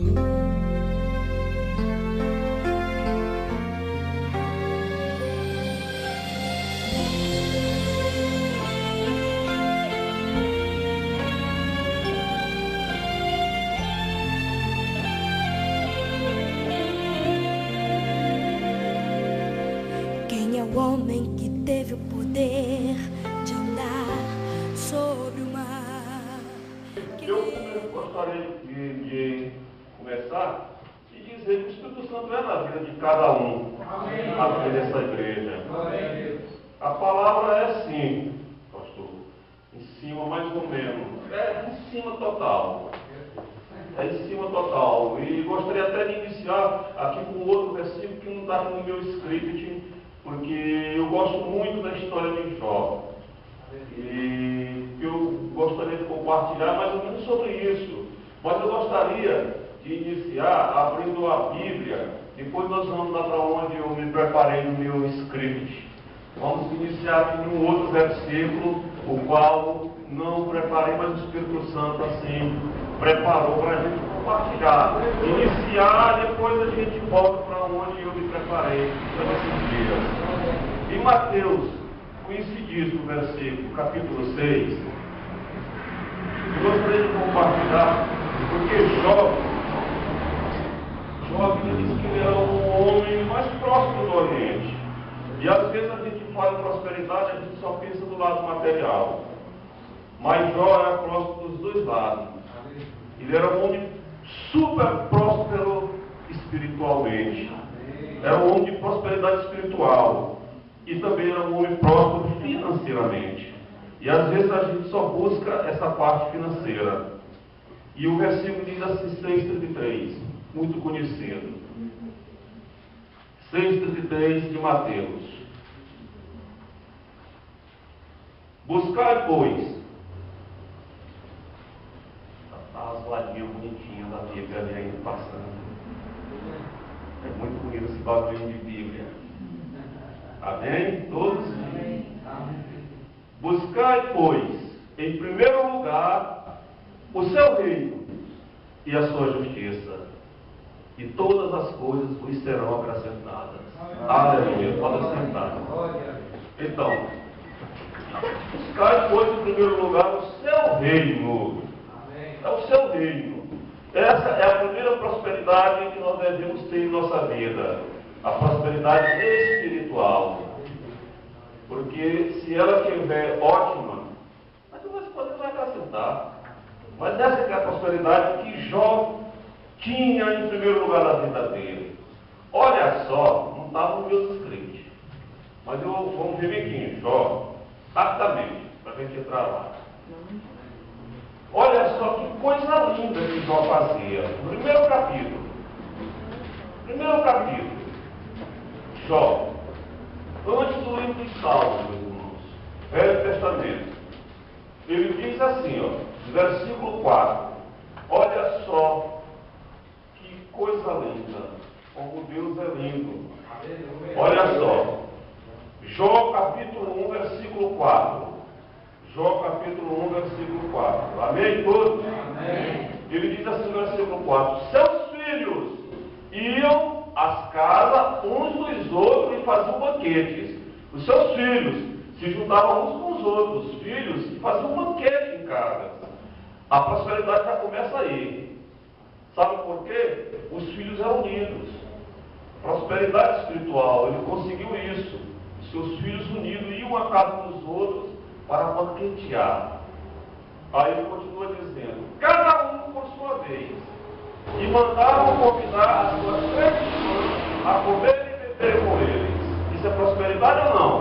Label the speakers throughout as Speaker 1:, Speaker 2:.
Speaker 1: Quem é o homem que teve o poder de andar sobre o mar?
Speaker 2: Eu gostaria de começar e dizer que o Espírito Santo é na vida de cada um aqui nessa igreja. A palavra é sim, pastor, em cima mais ou menos, é em cima total. É em cima total. E gostaria até de iniciar aqui com outro versículo que não está no meu script, porque eu gosto muito da história de Jó. E eu gostaria de compartilhar mais ou menos sobre isso. Mas eu gostaria de iniciar abrindo a Bíblia. Depois nós vamos lá para onde eu me preparei no meu script. Vamos iniciar aqui num outro versículo, o qual não preparei, mas o Espírito Santo assim preparou para a gente compartilhar. Iniciar, depois a gente volta para onde eu me preparei para esses dias. Em Mateus, coincidiu no versículo, capítulo 6, eu gostaria de compartilhar, porque Jó diz que ele era o homem mais próximo do Oriente. E às vezes a gente fala em prosperidade, a gente só pensa do lado material. Mas Jó era próximo dos dois lados. Ele era um homem super próspero espiritualmente. Era um homem de prosperidade espiritual. E também era um homem próspero financeiramente. E às vezes a gente só busca essa parte financeira. E o versículo diz assim, 6,33, muito conhecido. 6,33 de Mateus. Buscai, pois, as ladinhas bonitinhas da Bíblia ali ainda passando. É muito bonito esse bagulho de Bíblia. Amém? Todos? Amém. Buscai, pois, em primeiro lugar, o seu reino e a sua justiça, e todas as coisas vos serão acrescentadas. Aleluia. Pode sentar. Então, buscai, pois, em primeiro lugar, o seu reino. É o seu reino. Essa é a primeira prosperidade que nós devemos ter em nossa vida. A prosperidade espiritual. Porque se ela estiver ótima, mas você vai acrescentar. Mas essa é a prosperidade que Jó tinha em primeiro lugar na vida dele. Olha só, não estava no meu script. Mas vamos ver aqui, Jó, rapidamente, para a gente entrar lá. Olha só que coisa linda que Jó fazia. Primeiro capítulo. Jó, antes do livro de Salmos, meus irmãos, Velho Testamento, ele diz assim, ó, versículo 4, olha só que coisa linda, como Deus é lindo. Olha só, Jó capítulo 1, versículo 4. Jó capítulo 1, versículo 4. Amém todos? Amém. Ele diz assim no versículo 4, seus filhos iam às casas uns dos outros e faziam banquetes. Os seus filhos se juntavam uns com os outros, os filhos, e faziam um banquete em casa. A prosperidade já começa aí. Sabe por quê? Os filhos eram unidos. Prosperidade espiritual, ele conseguiu isso. Os seus filhos unidos iam à casa dos outros para banquetear. Aí ele continua dizendo, cada um por sua vez, e mandavam convidar as suas 3 irmãs a comer e beber com eles. Isso é prosperidade ou não?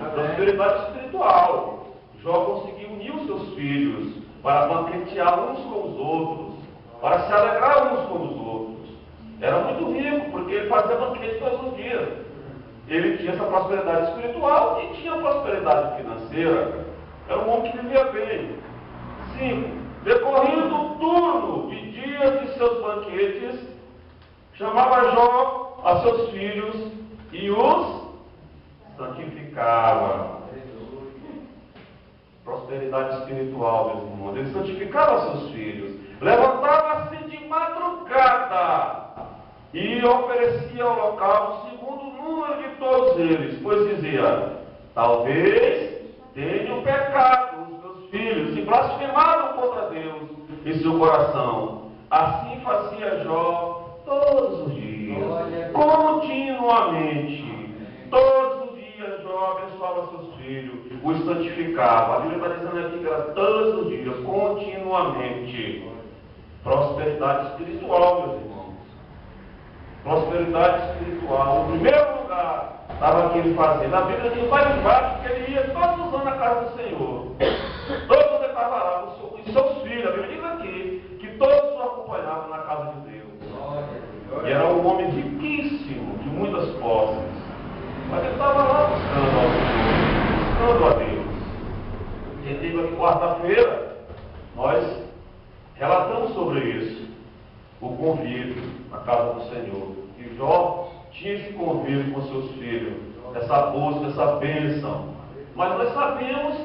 Speaker 2: É prosperidade espiritual. Jó conseguiu unir os seus filhos para banquetear uns com os outros, para se alegrar uns com os outros. Era muito rico, porque ele fazia banquete todos os dias. Ele tinha essa prosperidade espiritual e tinha prosperidade financeira. Era um homem que vivia bem. 5. Decorrendo o turno de dias de seus banquetes, chamava Jó a seus filhos e os santificava. Prosperidade espiritual, meus irmãos. Ele santificava seus filhos. Levantava-se de madrugada e oferecia holocausto segundo o número de todos eles, pois dizia: talvez tenham pecado os meus filhos e blasfemaram contra Deus em seu coração. Assim fazia Jó todos os dias, continuamente. Todos os dias Jó abençoava seus filhos, os santificava. A Bíblia está dizendo aqui que era todos os dias, continuamente. Prosperidade espiritual, meus irmãos. Prosperidade espiritual. O primeiro lugar estava aqui ele fazendo. A Bíblia diz mais embaixo que ele ia todos os anos na casa do Senhor. Todos ele estava lá, e seus filhos. A Bíblia diz aqui que todos o acompanhavam na casa de Deus. E era um homem riquíssimo, de muitas posses. Mas ele estava lá buscando ao Senhor, buscando a Deus. E digo que quarta-feira nós relatamos sobre isso, o convívio na casa do Senhor. E Jó tinha esse convívio com seus filhos, essa busca, essa bênção. Mas nós sabemos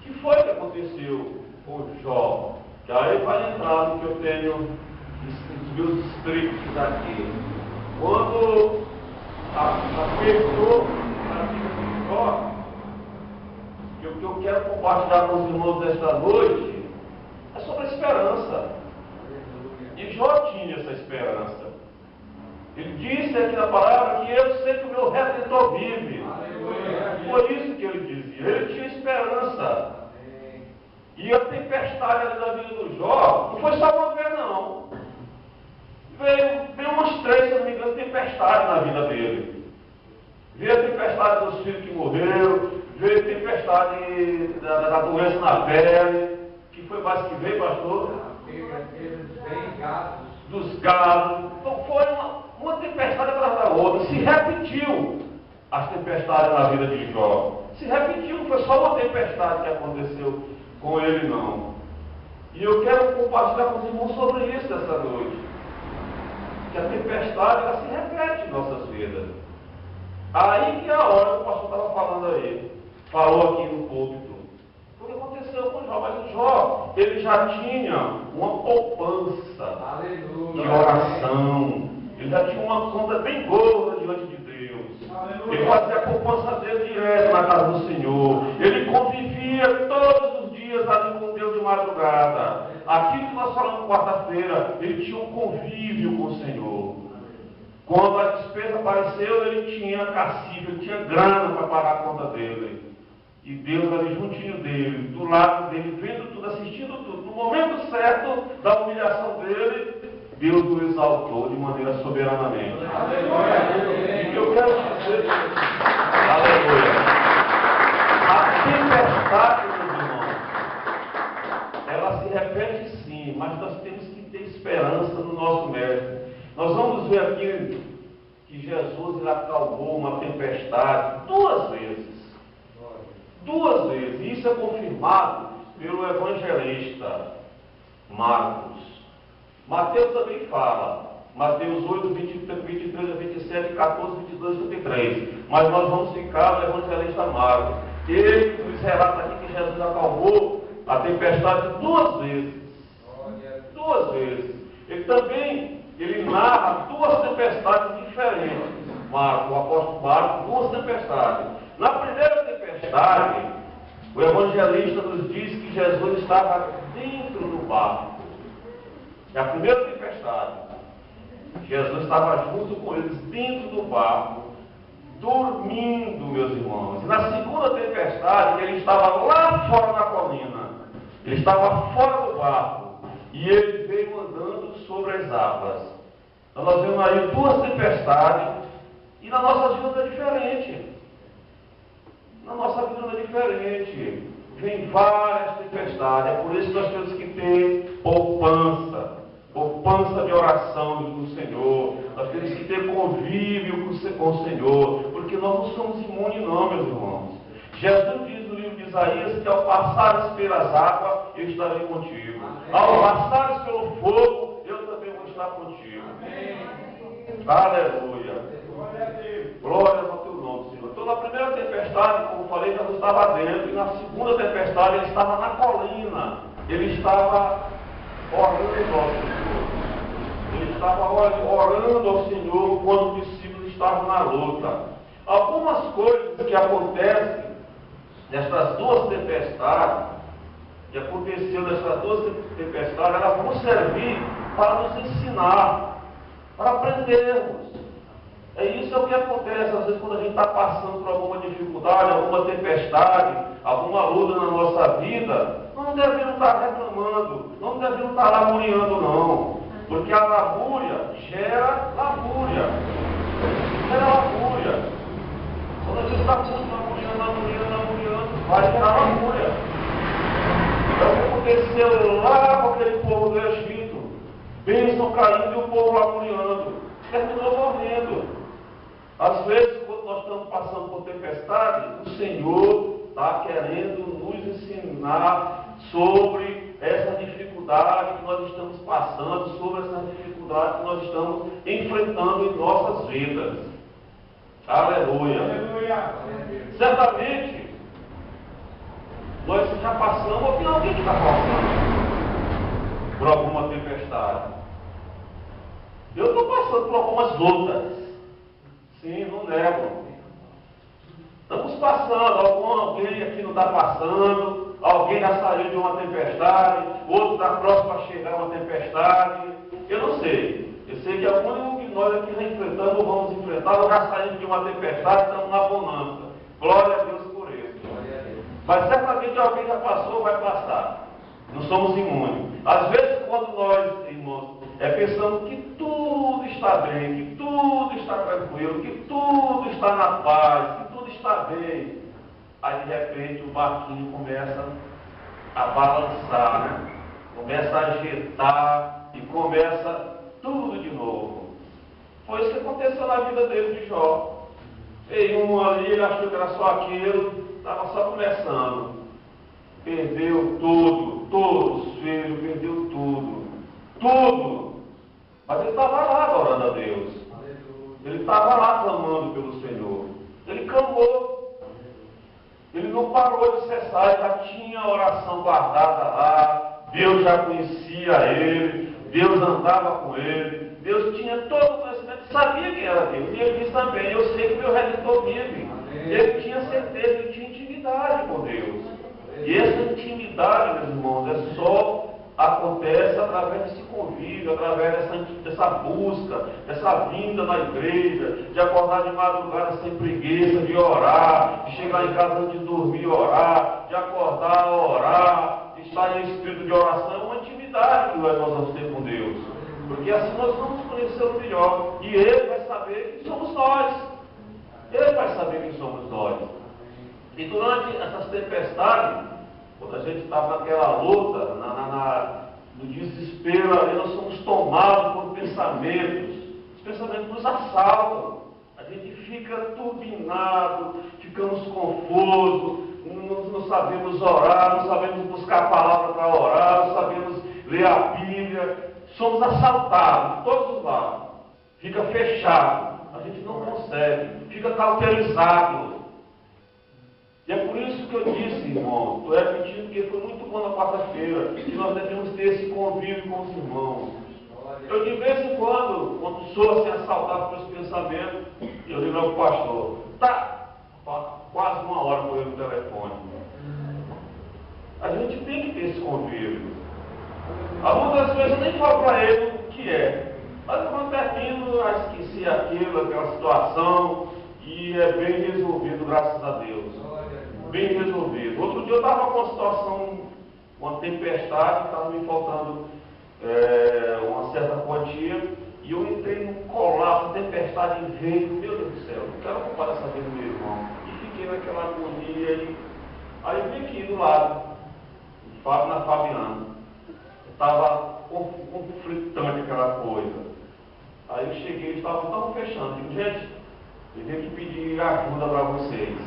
Speaker 2: que foi o que aconteceu com Jó. Que aí vai entrar no que eu tenho nos meus escritos aqui. Quando apertou a vida de Jó, que o que eu quero compartilhar com os irmãos desta noite é sobre a esperança. E Jó tinha essa esperança. Ele disse aqui na palavra que eu sei que o meu Redentor vive. Por isso que ele dizia. Ele tinha esperança. E a tempestade ali da vida do Jó não foi só uma vez, não. Veio umas 3, se não me engano, tempestades na vida dele. Veio a tempestade dos filhos que morreram, veio a tempestade da doença na pele. Que foi mais que veio, pastor? Dos gados. Então foi uma tempestade atrás da outra. Se repetiu as tempestades na vida de Jó. Se repetiu, não foi só uma tempestade que aconteceu com ele, não. E eu quero compartilhar com os irmãos sobre isso essa noite. Que a tempestade, ela se repete em nossas vidas. Aí que é a hora que o pastor estava falando aí. Falou aqui no púlpito. O que aconteceu com Jó? Mas o Jó, ele já tinha uma poupança de oração. Ele já tinha uma conta bem gorda diante de Deus. Ele fazia a poupança dele direto na casa do Senhor. Ele convivia todos os dias ali com Deus de madrugada. Aquilo que nós falamos quarta-feira, ele tinha um convívio com o Senhor. Quando a despesa apareceu, ele tinha cacife, ele tinha grana para pagar a conta dele. E Deus ali juntinho dele, do lado dele, vendo tudo, assistindo tudo. No momento certo da humilhação dele, Deus o exaltou de maneira soberanamente. Aleluia. E o que eu quero dizer, aleluia, a tempestade, meus irmãos, ela se repete sim, mas nós temos que ter esperança no nosso mestre. Nós vamos ver aqui que Jesus ele acalmou uma tempestade 2 vezes. 2 vezes. Isso é confirmado pelo evangelista Marcos. Mateus também fala. Mateus 8, 23 a 27, 14, 22 e 33. Mas nós vamos ficar no evangelista Marcos. Ele nos relata aqui que Jesus acalmou a tempestade 2 vezes. 2 vezes. Ele também narra 2 tempestades diferentes. Marcos, o apóstolo Marcos, 2 tempestades. Na primeira tempestade, o evangelista nos diz que Jesus estava dentro do barco. É a primeira tempestade. Jesus estava junto com eles dentro do barco, dormindo, meus irmãos. E na segunda tempestade, ele estava lá fora na colina. Ele estava fora do barco. E ele veio andando sobre as águas. Então nós vemos aí 2 tempestades. E na nossa vida não é diferente. Na nossa vida não é diferente. Vem várias tempestades. É por isso que nós temos que ter poupança. Poupança de oração do Senhor. Nós temos que ter convívio com o Senhor. Porque nós não somos imunes não, meus irmãos. Jesus diz no livro de Isaías que ao passares pelas águas, eu estarei contigo. Ao passares pelo fogo, eu também vou estar contigo. Aleluia. Glória ao teu nome, Senhor. Então, na primeira tempestade, como falei, Jesus estava dentro. E na segunda tempestade, ele estava na colina. Ele estava orando ao Senhor. Ele estava orando ao Senhor quando os discípulos estavam na luta. Algumas coisas que acontecem nessas duas tempestades, que aconteceu nessas duas tempestades, elas vão servir para nos ensinar, para aprendermos. Isso é o que acontece, às vezes, quando a gente está passando por alguma dificuldade, alguma tempestade, alguma luta na nossa vida, não devemos estar reclamando, não devemos estar lamuriando, não. Porque a lamúria gera lamúria. Gera lamúria. Quando a gente está lamuriando, vai gerar lamúria. É o que aconteceu lá com aquele povo do Egito. Bênção caindo e o povo lamuriando. Terminou morrendo. Às vezes, quando nós estamos passando por tempestade, o Senhor está querendo nos ensinar sobre essa dificuldade que nós estamos passando, sobre essa dificuldade que nós estamos enfrentando em nossas vidas. Aleluia! Aleluia. Certamente, nós já passamos, ou tem alguém que está passando por alguma tempestade. Eu estou passando por algumas lutas. Sim, não nego. Estamos passando, alguém aqui não está passando, alguém já saiu de uma tempestade, outro está próximo a chegar a uma tempestade. Eu não sei. Eu sei que alguns de nós aqui já enfrentamos, vamos enfrentar, ou já saímos de uma tempestade, estamos na bonança. Glória a Deus por isso. Mas certamente alguém já passou ou vai passar. Não somos imunes. Às vezes, quando nós, irmãos, pensamos que tudo está bem, que tudo está tranquilo, que tudo está na paz, que tudo está bem, aí de repente o barquinho começa a balançar, né? Começa a agitar e começa tudo de novo. Foi isso que aconteceu na vida dele de Jó. Veio um ali, ele achou que era só aquilo, estava só começando. Perdeu tudo, todos os filhos, perdeu tudo. Tudo. Mas ele estava lá adorando a Deus. Ele estava lá clamando pelo Senhor. Ele clamou. Ele não parou de cessar, ele já tinha a oração guardada lá. Deus já conhecia ele. Deus andava com ele. Deus tinha todo o conhecimento, sabia quem era Deus. E ele disse também, eu sei que meu Redentor vive. Ele tinha certeza, ele tinha intimidade com Deus. E essa intimidade, meus irmãos, acontece através desse convívio, através dessa busca, dessa vinda na igreja, de acordar de madrugada sem preguiça, de orar, de chegar em casa antes de dormir e orar, de acordar, orar, de estar em espírito de oração. É uma intimidade que nós vamos ter com Deus. Porque assim nós vamos conhecer o melhor. E Ele vai saber quem somos nós. Ele vai saber quem somos nós. E durante essas tempestades, quando a gente está naquela luta, no desespero ali, nós somos tomados por pensamentos. Os pensamentos nos assaltam. A gente fica turbinado, ficamos confusos, não sabemos orar, não sabemos buscar a palavra para orar, não sabemos ler a Bíblia. Somos assaltados de todos os lados. Fica fechado. A gente não consegue. Fica cauterizado. E é por isso que eu disse, irmão, estou repetindo porque foi muito bom na quarta-feira, que nós devemos ter esse convívio com os irmãos. Eu de vez em quando sou assim assaltado pelos pensamentos, eu digo ao pastor, quase uma hora com ele no telefone. A gente tem que ter esse convívio. Algumas vezes eu nem falo para ele o que é. Mas quando termino, esqueci aquela situação, e é bem resolvido, graças a Deus. Bem resolvido. Outro dia eu estava com uma situação, uma tempestade, estava me faltando uma certa quantia, e eu entrei num colapso, a tempestade veio, meu Deus do céu, não quero ocupar essa vida do meu irmão. E fiquei naquela agonia, aí vim aqui do lado, na Fabiana. Estava conflitante aquela coisa. Aí eu cheguei, estavam fechando. Digo, gente, eu tenho que pedir ajuda para vocês.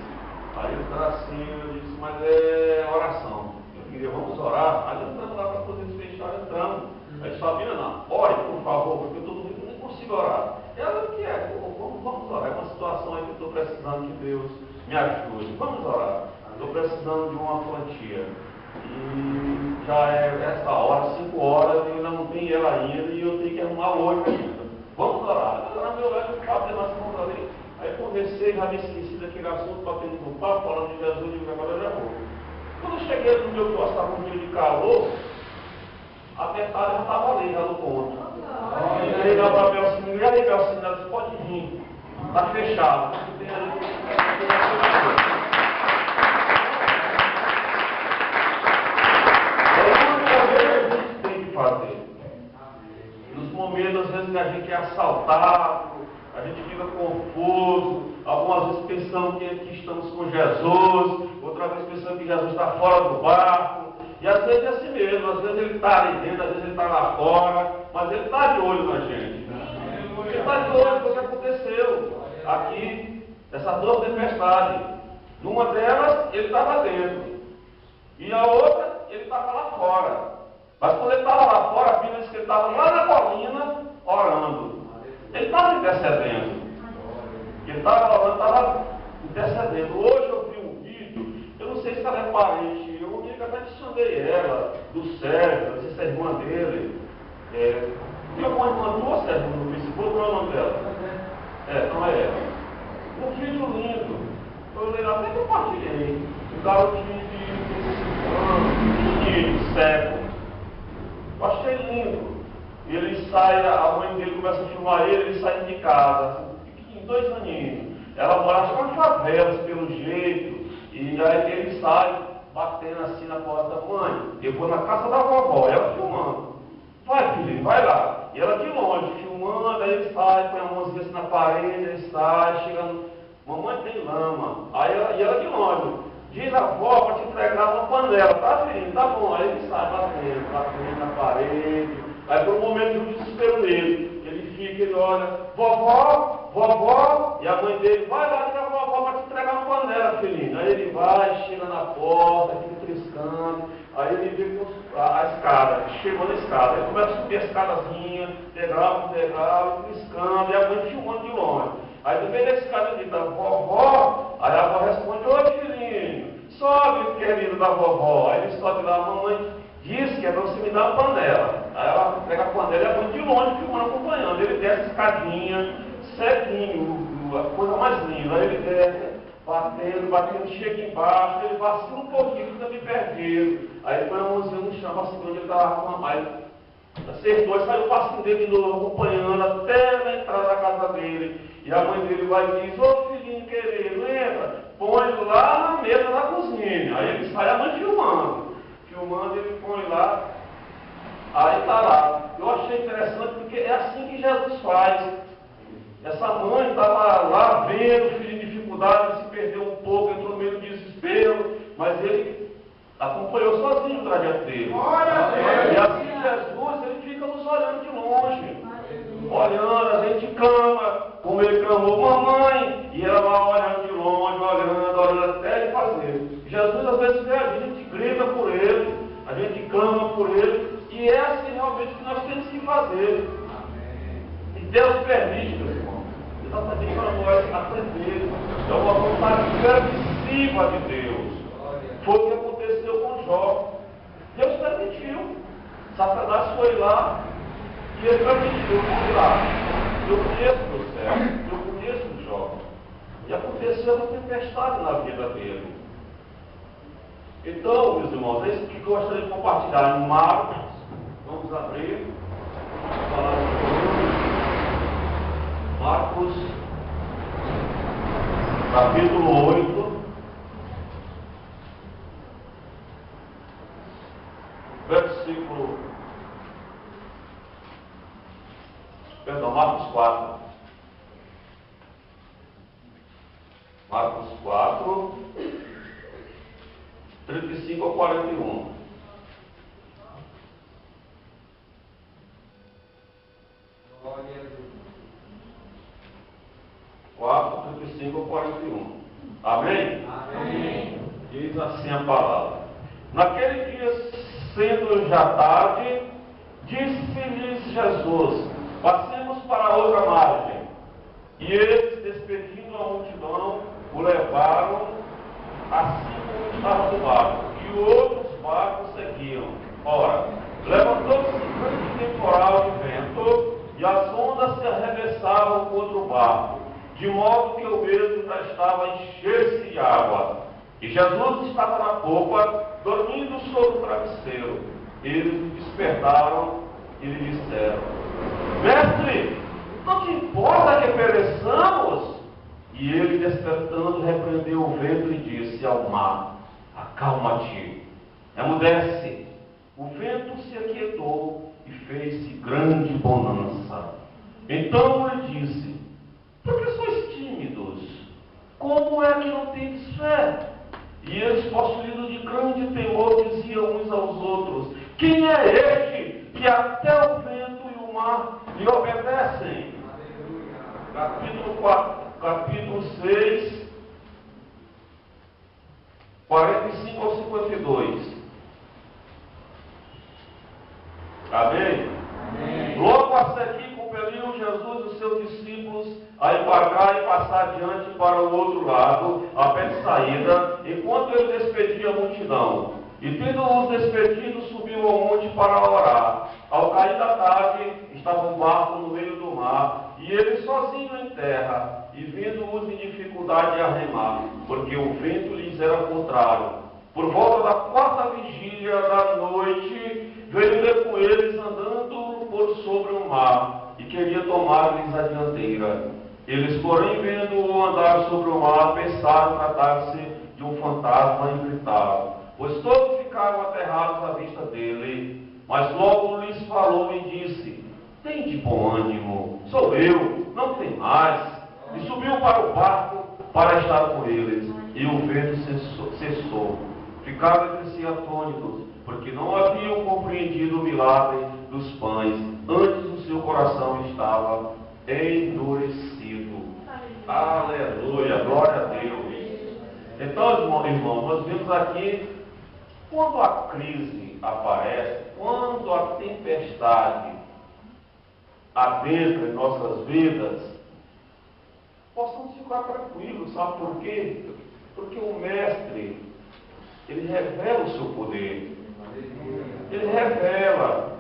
Speaker 2: Aí eu estava assim, eu disse, mas é oração. Eu queria, vamos orar. Aí entramos lá para poder fechar, entramos. Aí Fabiana, ore, por favor, porque eu não consigo orar. Ela, o que é? Vamos orar. É uma situação aí que eu estou precisando que Deus me ajude. Vamos orar. Estou precisando de uma quantia. E já é essa hora, 5 horas, e ainda não tem ela ainda, e eu tenho que arrumar hoje ainda. Vamos orar. Eu orava, meu olho, batendo as mãos ali. Aí conversei, já me esqueci daquele assunto, batendo no papo, falando de Jesus, e agora eu já vou. Quando eu cheguei no meu posto, estava um dia de calor, a metade já estava ali, já no ponto. Eu liguei para o Belcino, e aí Belcino, ela disse, pode vir, está fechado. Fazer. Nos momentos, às vezes, que a gente é assaltado, a gente fica confuso, algumas vezes pensamos que estamos com Jesus, outra vez pensando que Jesus está fora do barco, e às vezes é assim mesmo, às vezes ele está ali dentro, às vezes ele está lá fora, mas ele está de olho na gente. Ele está de olho no que aconteceu aqui, essa dor tempestade. Numa delas, ele estava dentro, e a outra, ele estava lá fora. Mas quando ele estava lá fora, a Bíblia diz que ele estava lá na colina orando. Ele estava intercedendo. Ele estava orando, estava intercedendo. Hoje eu vi um vídeo, eu não sei se ela é parente, eu até adicionei ela, do Sérgio, não sei se é irmã dele. Tem alguma irmã tua, Sérgio, no Facebook? Qual é o nome dela? Não é ela. Um vídeo lindo. Eu olhei lá, até compartilhei. Um garotinho de 5 anos, pequenininho, cego. Eu achei lindo. Ele sai, a mãe dele começa a filmar ele sai de casa, pequenininho, 2 aninhos. Ela mora nas favelas, pelo jeito, e aí ele sai batendo assim na porta da mãe. Eu vou na casa da vovó, ela filmando. Vai, filho, vai lá. E ela de longe, filmando, aí ele sai, põe a mãozinha assim na parede, ele sai, chegando. Mamãe tem lama. E ela de longe. Diz a avó para te entregar uma panela, tá filho? Tá bom. Aí ele sai batendo na parede. Aí por um momento de um desespero nele. Ele fica, ele olha, vovó, e a mãe dele, vai lá dizer a vovó para te entregar uma panela, filhinho. Aí ele vai, chega na porta, fica triscando. Aí ele vê a escada, chegou na escada. Ele começa a subir a escadazinha, degrau por degrau, triscando, e a mãe filmando de longe. Aí no meio da escada ele grita, vovó, aí a avó responde, oi filhinho, sobe, querido da vovó. Aí ele sobe lá, a mamãe diz que é para você me dar uma panela. Aí ela pega a panela e a mãe de longe filmando, acompanhando. Ele desce a escadinha, sequinho, a coisa mais linda. Aí ele desce, batendo, chega embaixo, ele vacila um pouquinho, fica me perdendo. Aí ele põe a mãozinha no chão, assim, onde ele estava com a mãe. Acertou e saiu o passinho dele de novo, acompanhando até na entrada da casa dele. E a mãe dele vai e diz, ô filhinho querido, entra, põe lá na mesa da cozinha. Aí ele sai, a mãe filmando, ele põe lá, aí está lá. Eu achei interessante porque é assim que Jesus faz. Essa mãe estava lá vendo o filho em dificuldade, se perdeu um pouco, entrou no meio do desespero, mas ele acompanhou sozinho o trajeto dele. E assim Jesus, ele fica nos olhando de longe. Olhando, a gente clama, como ele clamou, mamãe, e ela vai olhando de longe, olhando até ele fazer. Jesus às vezes vê a gente, grita por ele, a gente clama por ele, e é assim realmente que nós temos que fazer. E Deus permite, meu irmão, exatamente para nós aprender. É uma vontade permissiva de Deus. Foi o que aconteceu com Jó. Deus permitiu. Satanás foi lá e ele permitiu. Vamos lá. Eu conheço o céu, eu conheço o Jó. E aconteceu uma tempestade na vida dele. Então, meus irmãos, é isso que eu gostaria de compartilhar em Marcos. Vamos abrir. Vamos falar de Marcos, capítulo 8. Marcos 4. Marcos 4, 35 a 41.
Speaker 3: Glória a Deus.
Speaker 2: 4, 35 a 41. Amém?
Speaker 3: Amém.
Speaker 2: Diz assim a palavra. Naquele dia, sendo já tarde, disse-lhes Jesus: passemos para a outra margem. E eles, despedindo a multidão, o levaram assim como estava no barco. E outros barcos seguiam. Ora, levantou-se um grande temporal de vento, e e as ondas se arremessavam contra o barco, de modo que o mesmo já estava a encher-se de água. E Jesus estava na popa, dormindo sobre o travesseiro. Eles o despertaram e lhe disseram: Mestre, não te importa que pereçamos? E ele, despertando, repreendeu o vento e disse ao mar: Acalma-te, emudece. O vento se aquietou e fez-se grande bonança. Então lhe disse: Por que sois tímidos? Como é que não tendes fé? E eles, possuídos de grande temor, diziam uns aos outros: Quem é este que até o vento e o mar lhe obedecem? Capítulo 6, 45 ao 52. Amém?
Speaker 3: Amém.
Speaker 2: Logo a seguir, compeliu Jesus os seus discípulos a embarcar e passar adiante para o outro lado, a pé de saída, enquanto ele despedia a multidão. E tendo-os despedido, subiu ao monte para orar. Ao cair da tarde, estava um barco no meio do mar, e ele sozinho em terra, e vendo-os em dificuldade a remar, porque o vento lhes era contrário. Por volta da quarta vigília da noite, veio ter com eles andando por sobre o mar, e queria tomar-lhes a dianteira. Eles, porém, vendo-o andar sobre o mar, pensaram tratar-se de um fantasma e gritaram, pois todos ficaram aterrados à vista dele. Mas logo lhes falou e disse: Tende bom ânimo, sou eu, não tem mais. E subiu para o barco para estar com eles, e o vento cessou. Ficaram entre si atônitos, porque não haviam compreendido o milagre dos pães, antes o seu coração estava endurecido. Aleluia, glória a Deus. Então, irmãos, nós vemos aqui, quando a crise aparece, quando a tempestade adentra em nossas vidas, possamos ficar tranquilos, sabe por quê? Porque o Mestre, ele revela o seu poder. Ele revela.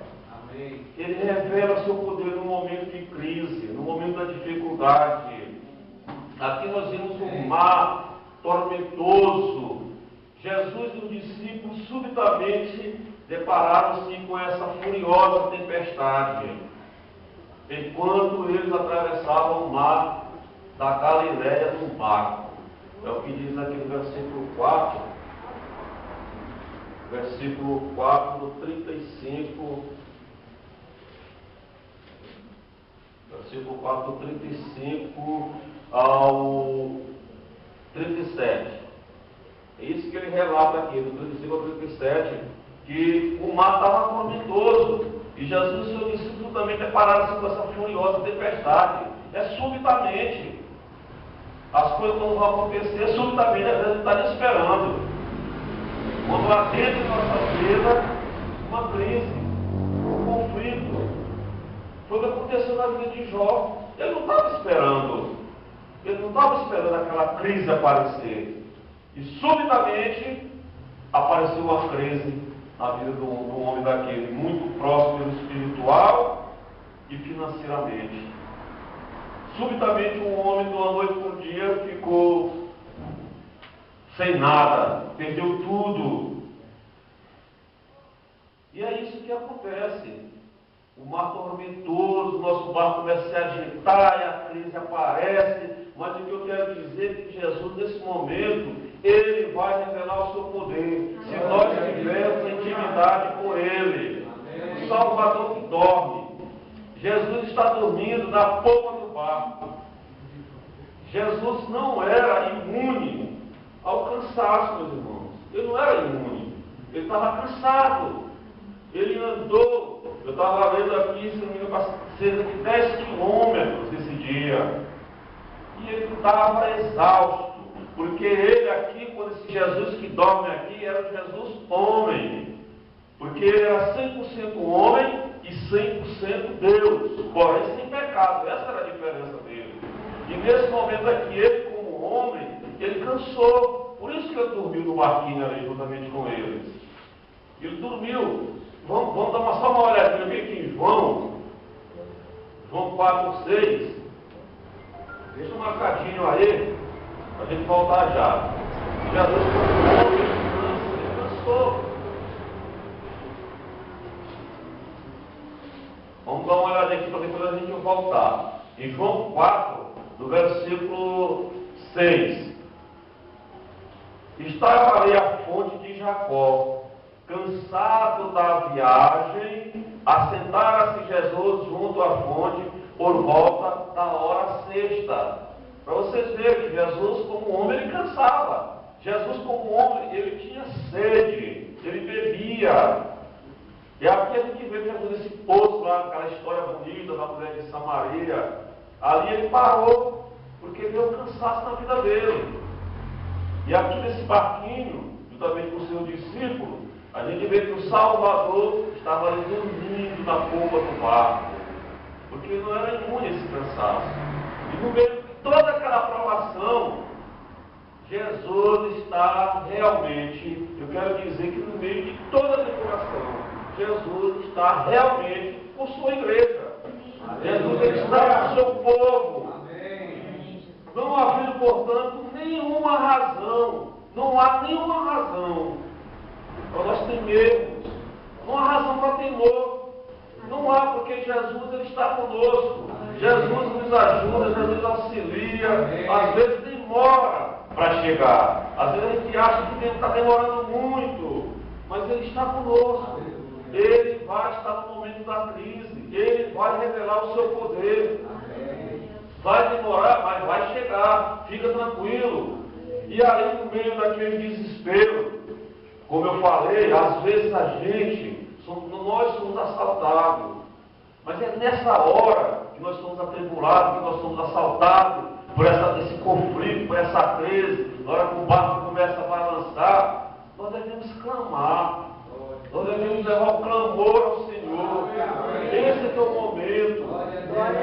Speaker 2: Ele revela o seu poder no momento de crise, no momento da dificuldade. Aqui nós vemos um mar tormentoso. Jesus e os discípulos subitamente depararam-se com essa furiosa tempestade, enquanto eles atravessavam o mar da Galiléia no barco. É o que diz aqui no versículo 4, do 35, versículo 4 do 35 ao 37. É isso que ele relata aqui, do 35 ao 37, que o mar estava tormentoso, e Jesus e seus discípulos também depararam-se com essa furiosa tempestade. É subitamente. As coisas não vão acontecer subitamente, às vezes a gente está esperando. Quando há dentro de nossa vida uma crise, um conflito. Foi o que aconteceu na vida de Jó. Ele não estava esperando. Ele não estava esperando aquela crise aparecer. E subitamente apareceu uma crise na vida do homem daquele, muito próspero espiritual e financeiramente. Subitamente um homem, de uma noite para um dia, ficou sem nada, perdeu tudo. E é isso que acontece. O mar tormentoso, o nosso barco começa a se agitar e a crise aparece. Mas o que eu quero dizer é que Jesus, nesse momento, ele vai revelar o seu poder, se nós tivermos intimidade com ele. O Salvador que dorme. Jesus está dormindo na popa do barco. Jesus não era imune ao cansaço, meus irmãos. Ele não era imune. Ele estava cansado. Ele andou. Eu estava lendo aqui, se não me engano, cerca de 10 quilômetros esse dia. E ele estava exausto. Porque ele aqui, quando esse Jesus que dorme aqui, era o Jesus homem. Porque ele era 100% homem e 100% Deus. Porém, sem pecado. Essa era a diferença dele. E nesse momento aqui, ele como homem, ele cansou. Por isso que ele dormiu no barquinho ali, juntamente com eles. Ele dormiu. Vamos dar só uma olhadinha aqui em João João 4,6. Deixa um marcadinho aí, para a gente voltar já. Jesus, como homem, ele cansou. Vamos dar uma olhada aqui para depois a gente voltar. Em João 4, no versículo 6. Estava ali a fonte de Jacó, cansado da viagem, assentara-se Jesus junto à fonte por volta da hora sexta. Para vocês verem que Jesus, como homem, ele cansava. Jesus, como homem, ele tinha sede, ele bebia. E aqui a gente vê Jesus nesse poço lá, aquela história bonita da mulher de Samaria. Ali ele parou, porque deu cansaço na vida dele. E aqui nesse barquinho, juntamente com o seu discípulo, a gente vê que o Salvador estava ali dormindo na polpa do barco, porque ele não era imune a esse cansaço. E no meio de toda aquela provação, Jesus está realmente, eu quero dizer que no meio de toda a tribulação, Jesus está realmente com sua igreja. Jesus está com seu povo. Não havendo, portanto, nenhuma razão, não há nenhuma razão para nós temermos, não há razão para temor, não há, porque Jesus ele está conosco, Jesus nos ajuda, Jesus nos auxilia, às vezes demora para chegar, às vezes a gente acha que está demorando muito, mas ele está conosco, ele vai estar no momento da crise, ele vai revelar o seu poder. Vai demorar, mas vai chegar, fica tranquilo. E aí, no meio daquele desespero, como eu falei, às vezes a gente, nós somos assaltados. Mas é nessa hora que nós somos atribulados, que nós somos assaltados por esse conflito, por essa crise. Na hora que o barco começa a balançar, nós devemos clamar. Nós devemos levar o clamor ao Senhor. Esse é o momento.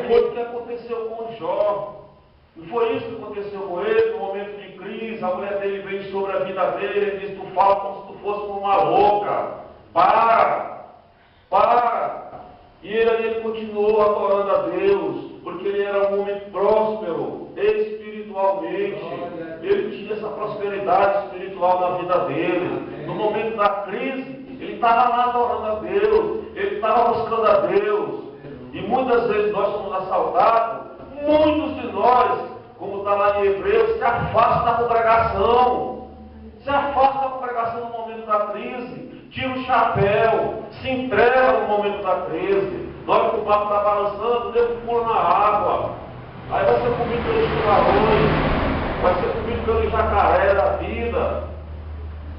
Speaker 2: Foi o que aconteceu com Jó. Não foi isso que aconteceu com ele, no momento de crise. A mulher dele veio sobre a vida dele. Ele disse: tu fala como se tu fosse uma louca. Para. E ele continuou adorando a Deus, porque ele era um homem próspero espiritualmente. Ele tinha essa prosperidade espiritual na vida dele. No momento da crise, ele estava lá adorando a Deus, ele estava buscando a Deus. E muitas vezes nós somos assaltados, muitos de nós, como está lá em Hebreus, se afasta da congregação. Se afasta da congregação no momento da crise, tira o chapéu, se entrega no momento da crise. Na hora que o barco está balançando, o nego pula na água. Aí vai ser comido pelos tubarões, vai ser comido pelo jacaré da vida.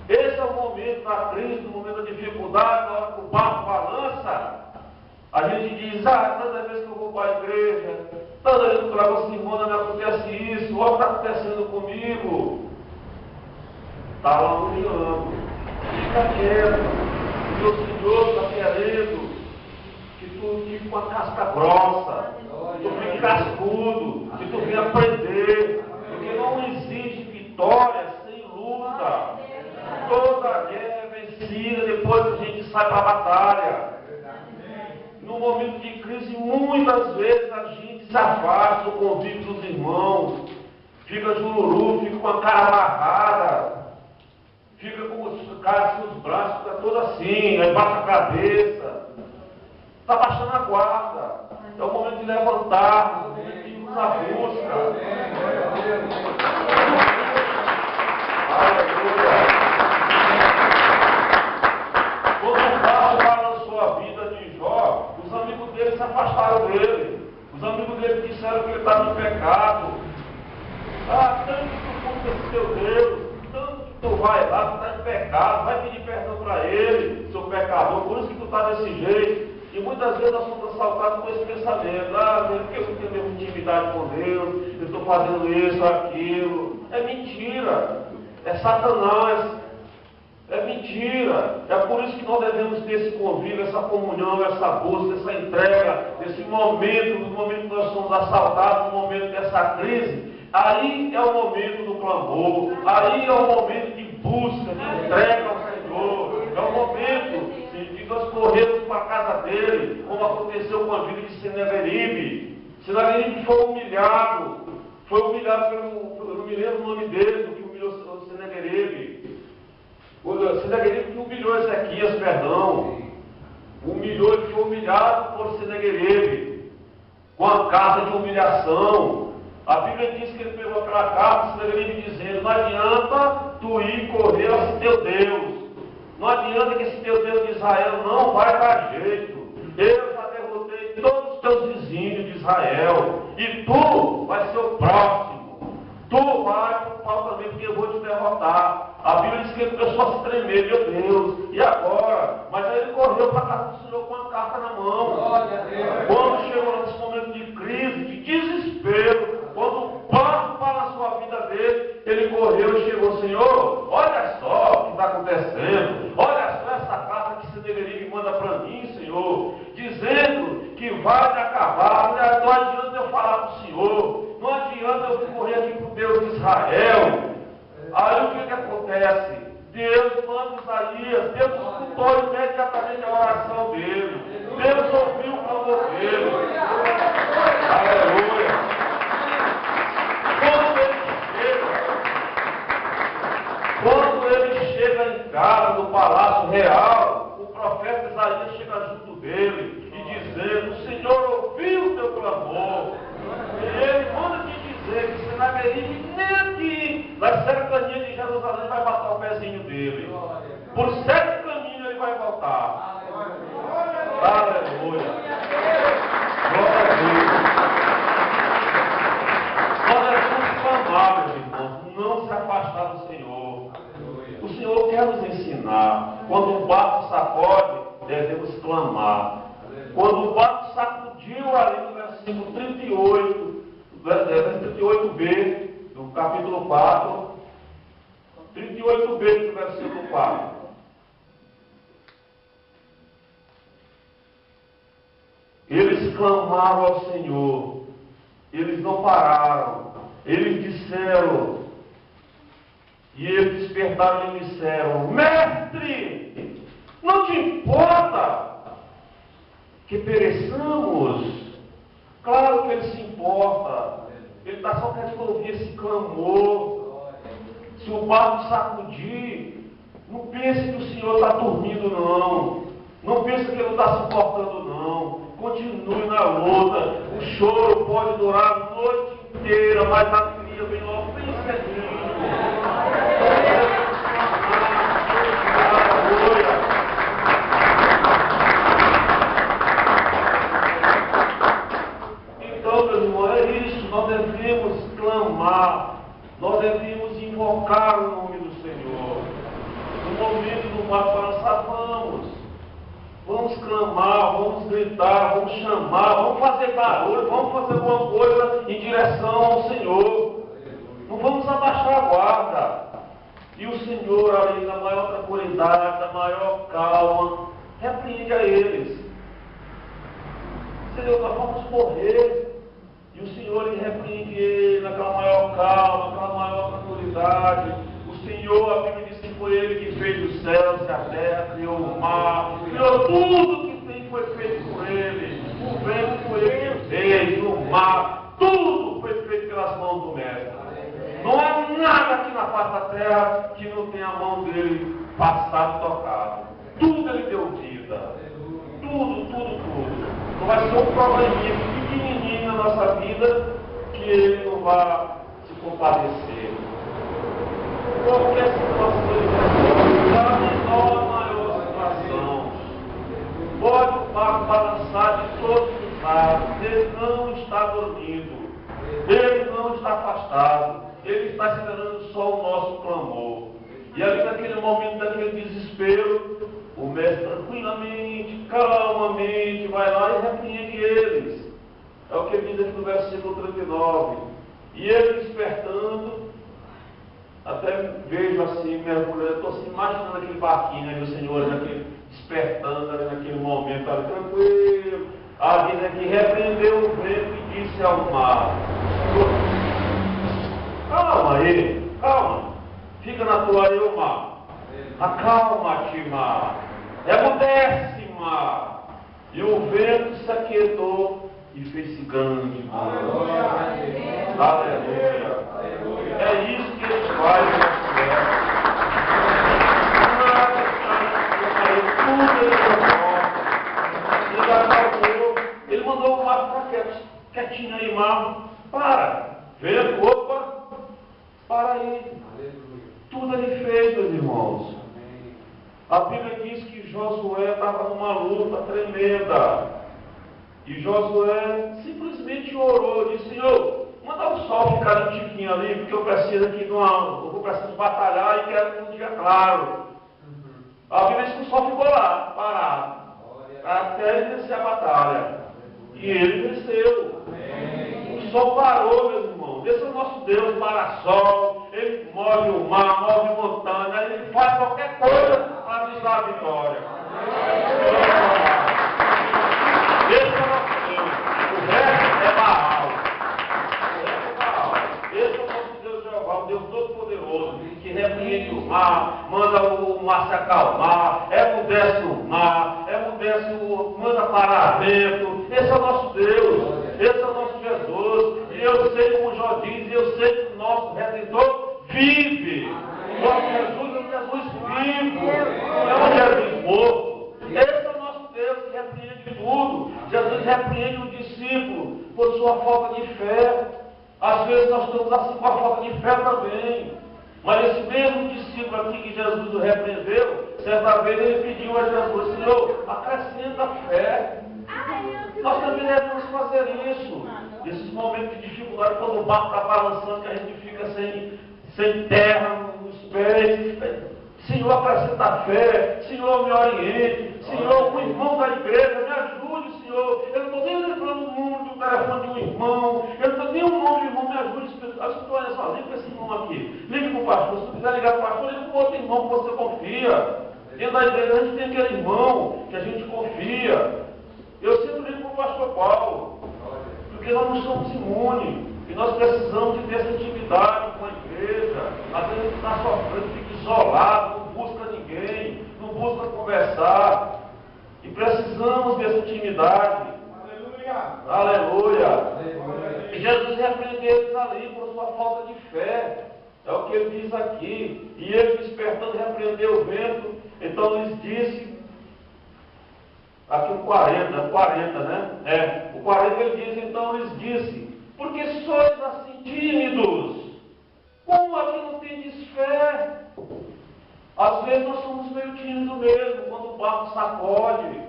Speaker 2: Esse é o momento da crise, no momento da dificuldade, na hora que o barco balança. A gente diz: toda vez que eu vou para a igreja, toda vez que eu trago essa irmã, me acontece isso, olha o que está acontecendo comigo. Está lá olhando. Fica quieto. O teu Senhor está querendo que tu fique com a casca grossa, que tu fique cascudo, que tu venha aprender. Porque não existe vitória sem luta. Toda guerra é vencida depois que a gente sai para a batalha. No momento de crise, muitas vezes a gente se afasta do convívio dos irmãos, fica jururu, fica com a cara amarrada, fica com os caras, os braços, fica todo assim, aí baixa a cabeça, está baixando a guarda. É o momento de levantar, é o momento de ir na busca. Aleluia. Quando o barco balançou a vida de Jó, os amigos dele se afastaram dele. Os amigos dele disseram que ele estava em pecado. Tanto que tu culpa esse teu Deus, tanto que tu vai lá, tu está em pecado, vai pedir perdão para ele, seu pecador, por isso que tu está desse jeito. E muitas vezes nós somos assaltados com esse pensamento: porque eu não tenho mesmo intimidade com Deus, eu estou fazendo isso, aquilo. É mentira, é Satanás. É mentira. É por isso que nós devemos ter esse convívio, essa comunhão, essa busca, essa entrega, esse momento, no momento que nós somos assaltados, no momento dessa crise. Aí é o momento do clamor, aí é o momento de busca, de entrega ao Senhor. É o momento de nós corrermos para a casa dele, como aconteceu com a vida de Seneveribe. Senaqueribe foi humilhado pelo, eu não me lembro o nome dele, do que humilhou o Senaqueribe. O Senaqueribe que humilhou Ezequias, perdão. Ele foi humilhado por Senaqueribe, com a carta de humilhação. A Bíblia diz que ele pegou aquela carta, Senaqueribe dizendo: não adianta tu ir correr a esse teu Deus. Não adianta que esse teu Deus de Israel não vai dar jeito. Eu já derrotei todos os teus vizinhos de Israel. E tu vai ser o próximo. Tu vai para o pau também, porque eu vou te derrotar. A Bíblia diz que ele começou a se tremer, meu Deus, e agora? Mas aí ele correu para a casa do Senhor com a carta na mão. Quando chegou nesse momento de crise, de desespero, quando o barco para a sua vida dele, ele correu e chegou: Senhor, olha só o que está acontecendo, olha só essa carta que Senaqueribe manda para mim, Senhor, dizendo que vai me acabar. Não adianta eu falar para o Senhor, não adianta eu correr aqui para o Deus de Israel. Aí o que acontece? Deus manda Isaías, Deus escutou imediatamente a oração dele, Deus ouviu o clamor dele. Aleluia! Quando ele chega em casa, no palácio real, o profeta Isaías chega junto dele e dizendo: o Senhor ouviu o teu clamor. E ele manda te dizer que Senaqueribe nem aqui, nas 7 caminhos de Jerusalém, vai botar o pezinho dele. Por 7 caminhos ele vai voltar. Aleluia! Glória a Deus! Nós devemos clamar, meus irmãos, não se afastar do Senhor. O Senhor quer nos ensinar. Quando o barco sacode, devemos clamar. Quando o barco sacudiu ali no versículo 38, versículo 38b, do capítulo 4, 38b do versículo 4. Eles clamaram ao Senhor, eles não pararam, eles disseram, e eles despertaram e disseram: Mestre, não te importa que pereçamos? Claro que ele se importa. Ele está só querendo ouvir esse clamor. Se o barco sacudir, não pense que o Senhor está dormindo, não. Não pense que ele não está suportando, não. Continue na luta. O choro pode durar a noite inteira, mas a alegria vem logo bem cedinho. Então, meus irmãos, é isso. Nós devemos clamar, nós devemos invocar o nome do Senhor. No momento do mar balançar, vamos clamar, vamos gritar, vamos chamar, vamos fazer barulho, vamos fazer alguma coisa em direção ao Senhor. Não vamos abaixar a guarda. E o Senhor, ali na maior tranquilidade, na maior calma, repreende a eles. Senhor, nós vamos morrer. E o Senhor, ele repreende ele naquela maior calma, naquela maior tranquilidade. O Senhor, a Bíblia diz que foi ele que fez os céus e a terra, criou o mar, criou tudo que tem, foi feito por ele. O vento foi ele que fez, o mar, tudo foi feito pelas mãos do Mestre. Não há nada aqui na face da terra que não tenha a mão dele passado e tocado. Tudo ele deu vida. Tudo, tudo, tudo. Não vai ser um probleminha pequenininho na nossa vida que ele não vai se compadecer. Qualquer situação, da menor a maior situação, pode o barco balançar de todos os lados. Ele não está dormindo. Ele não está afastado. Ele está esperando só o nosso clamor. E ali naquele momento, daquele desespero, o Mestre tranquilamente, calmamente, vai lá e repreende eles. É o que ele diz aqui no versículo 39. E ele despertando, até vejo assim, mergulhando, estou assim, imaginando aquele barquinho ali, o Senhor ali, despertando ali naquele momento, ali, tranquilo. A diz aqui, repreendeu o vento e disse ao mar: calma aí, calma, fica na tua aí, o mar. Acalma-te, mar. Emudece, mar. E o vento se aquietou e fez-se grande.
Speaker 3: Glória a Deus.
Speaker 2: Aleluia. É isso que ele faz na nossa terra. Tudo ele transforma. Ele acalmou. Ele mandou o mar ficar quietinho aí, mar. Para. Vento, opa. Para aí.
Speaker 3: Aleluia.
Speaker 2: Tudo ele fez, meus irmãos.
Speaker 3: Amém.
Speaker 2: A Bíblia diz que Josué estava numa luta tremenda. E Josué simplesmente orou, disse: Senhor, manda o sol ficar um tiquinho ali, porque eu preciso aqui eu preciso batalhar e quero que um dia claro. A Bíblia diz que o sol ficou lá, parado, até ele vencer a batalha. E ele venceu. O sol parou, meus irmãos. Esse é o nosso Deus, para sol. Ele move o mar, move a montanha, ele faz qualquer coisa para nos dar a vitória. Esse é o nosso Deus. O resto é Baal. O resto é Baal. Esse é o nosso Deus Jeová, o Deus Todo-Poderoso, que repreende o mar, manda o mar se acalmar, emudece o mar, manda parar vento. Esse é o nosso Deus. Esse é o nosso Jesus. E eu sei, como Jó diz, eu sei que o nosso Redentor vive. O nosso Jesus é um Jesus vivo. Não é um Jesus morto. Esse é o nosso Deus que repreende tudo. Jesus repreende o discípulo por sua falta de fé. Às vezes nós estamos assim com a falta de fé também. Mas esse mesmo discípulo aqui que Jesus o repreendeu, certa vez ele pediu a Jesus: Senhor, acrescenta a fé. Nós também devemos fazer isso. Nesses momentos de dificuldade, quando o barco está balançando, que a gente fica sem terra nos pés. Senhor, acrescenta fé. Senhor, me oriente. Senhor, um irmão da igreja, me ajude, Senhor. Eu não estou nem lembrando o número do telefone de um irmão. Eu não estou nem o nome do irmão, me ajude. Se tu olha só, liga para esse irmão aqui. Liga para o pastor. Se tu quiser ligar para o pastor, liga para o outro irmão que você confia. Dentro da igreja a gente tem aquele irmão que a gente confia. Eu sempre ligo para o pastor Paulo, porque nós não somos imunes, e nós precisamos de ter essa intimidade com a igreja. Às vezes a gente está sofrendo, fica isolado, não busca ninguém, não busca conversar, e precisamos dessa intimidade. Aleluia! Aleluia! E Jesus repreendeu eles ali por sua falta de fé. É o que ele diz aqui. E ele, despertando, repreendeu o vento. Então lhes disse, aqui o 40, né? O 40 ele diz: então lhes disse: porque sois assim tímidos? Como aqui não tendes fé? Às vezes nós somos meio tímidos mesmo, quando o barco sacode,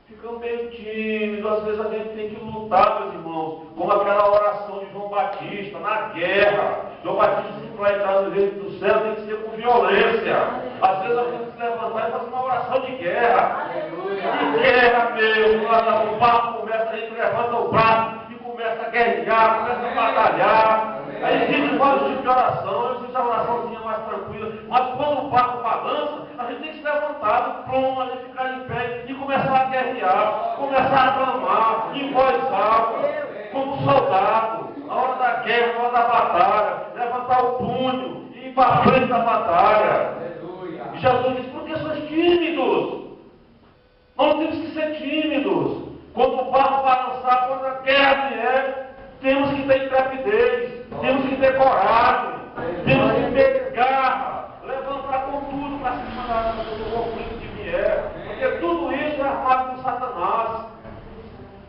Speaker 2: ficamos meio tímidos. Às vezes a gente tem que lutar, meus irmãos, como aquela oração de João Batista na guerra. João Batista disse que para entrar no reino do céu tem que ser com violência. Às vezes nós temos que se levantar e fazer uma oração de guerra. De guerra mesmo. O barco começa, a gente levanta o braço e começa a guerrear, começa a batalhar. Aí existe vários tipos de oração, existe a oraçãozinha mais tranquila, mas quando o barco balança, a gente tem que se levantar do plomo, a gente ficar em pé e começar a guerrear, começar a clamar em voz alta, como soldado, na hora da guerra, na hora da batalha, levantar o punho e ir para frente da batalha. E Jesus diz: por que sois tímidos? Nós temos que ser tímidos. Quando o barco balançar, quando a guerra vier, temos que ter intrepidez, temos que ter coragem, temos que ter garra, levantar com tudo para cima do conflito que vier, porque tudo isso é armado por Satanás.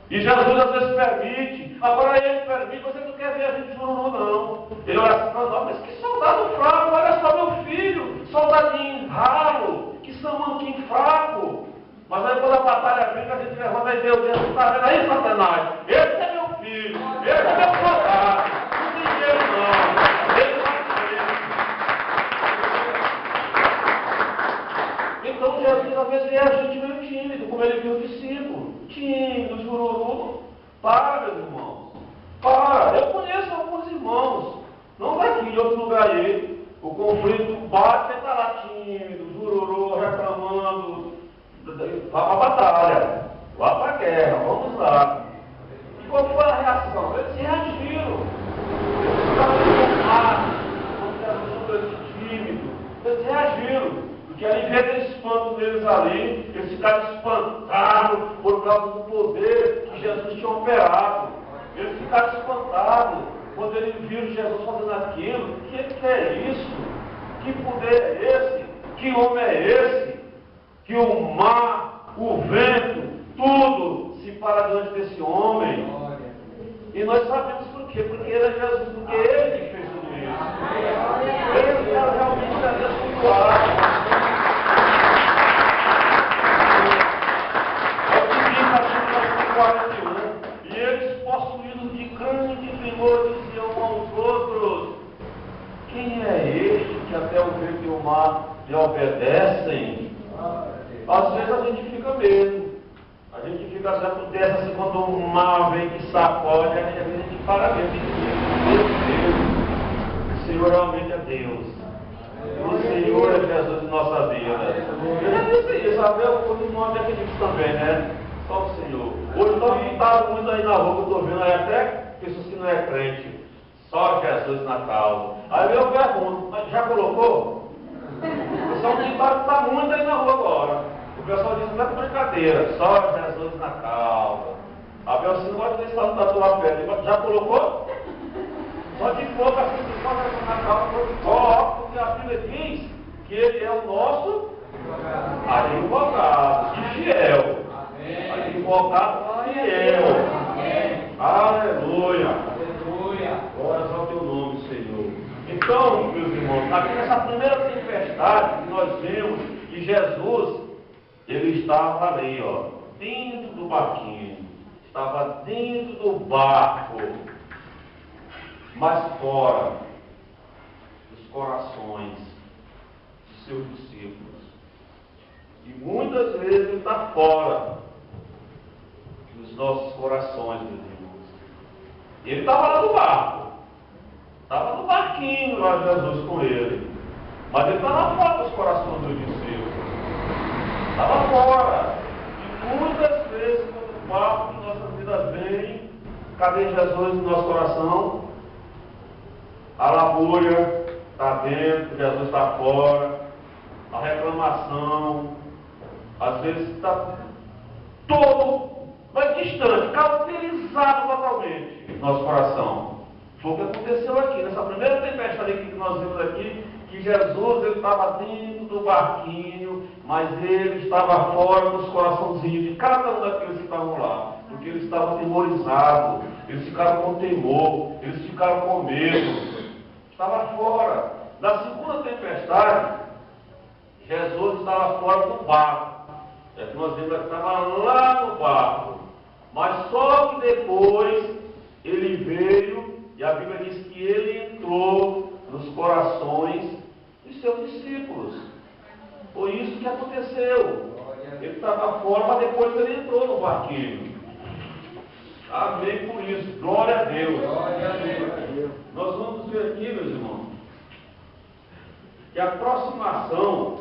Speaker 2: E Jesus às vezes permite. Agora ele permite, você não quer ver a gente jururu, não. Ele olha assim para nós: mas que soldado fraco, olha só meu filho, soldadinho ralo, que samanquinho fraco. Mas aí quando a batalha vem, a gente levanta e Deus diz: está vendo aí, Satanás? Esse é meu filho, esse é meu soldado. Não tem jeito não. Ele vai ser. Então Jesus às vezes é a gente meio tímido, como ele viu o discípulo. Tímido, jururu. Para, meus irmãos. Para. Eu conheço alguns irmãos, não daqui, de outro lugar aí. O conflito bate, você está lá tímido, jururu, reclamando. Vá para a batalha, vá para a guerra, vamos lá. E qual foi a reação? Eles reagiram. Eles ficaram super tímidos. Eles reagiram. Porque ali vê aquele espanto deles ali, eles ficaram espantados por causa do poder que que Jesus tinha operado. Eles ficaram espantados quando eles viram Jesus fazendo aquilo. Que é isso? Que poder é esse? Que homem é esse? Que o mar, o vento, tudo se para diante desse homem. E nós sabemos por quê? Porque era Jesus, porque ele que fez tudo isso. Ele era realmente a Deus cultuado. É o que diz no versículo 41. E eles, possuídos de grande temor, diziam uns aos outros: quem é este que até o vento e o mar lhe obedecem? Às vezes a gente fica mesmo. A gente fica certo dessa, assim, quando o mar vem que sacode, a gente para mesmo e diz: Deus, o Senhor realmente é Deus. O Senhor é Jesus em nossa vida. Eu já disse isso, sabe? Eu não acredito também, né? Só o Senhor. Hoje estão pintado muito aí na rua, que eu estou vendo aí até pessoas que não é crente. Só Jesus na causa. Aí eu pergunto: já colocou? O pessoal está muito aí na rua agora. O pessoal diz: não é brincadeira, só Jesus na causa. A Belcina gosta de deixar tatuar a pele. Já colocou? Só de boca assim, só Jesus na causa. Coloca, porque a Bíblia diz que ele é o nosso advogado e fiel. Advogado fiel. Aleluia. Glória ao teu nome, Senhor. Então, meus irmãos, aqui nessa primeira tempestade que nós vemos, que Jesus, ele estava ali, ó, dentro do barquinho, estava dentro do barco, mas fora dos corações de seus discípulos. E muitas vezes ele está fora dos nossos corações, meus irmãos. Ele estava lá no barco, estava no barquinho lá, Jesus com ele, mas ele estava fora dos corações dos discípulos. Estava fora. E muitas vezes, quando o barco de nossas vidas vem, cadê Jesus no nosso coração? A lamúria está dentro, Jesus está fora. A reclamação, às vezes está todo, mas distante, cauterizado totalmente no nosso coração. Foi o que aconteceu aqui, nessa primeira tempestade que nós vimos aqui, que Jesus ele estava dentro do barquinho, mas ele estava fora dos coraçãozinhos de cada um daqueles que estavam lá, porque eles estavam temorizados, eles ficaram com temor, eles ficaram com medo, estava fora. Na segunda tempestade, Jesus estava fora do barco, é que nós vimos que estava lá no barco, mas só que depois ele veio, e a Bíblia diz que ele entrou nos corações dos seus discípulos. Foi isso que aconteceu. Ele estava fora, mas depois ele entrou no barquinho. Amém por isso. Glória a Deus.
Speaker 3: Glória a Deus.
Speaker 2: Nós vamos ver aqui, meus irmãos, que a aproximação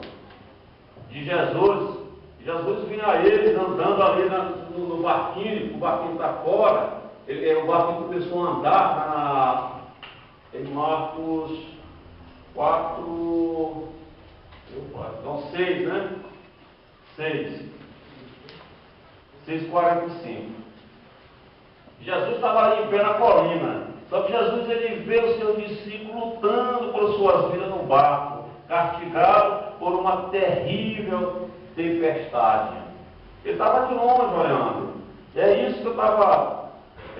Speaker 2: de Jesus vinha a eles andando ali no barquinho, o barquinho está fora. O barquinho começou a andar em Marcos 4, então 6, né? 6:45. Jesus estava ali em pé na colina. Só que Jesus ele vê o seu discípulo lutando por suas vidas no barco, castigado por uma terrível tempestade. Ele estava de longe olhando. E é isso que eu estava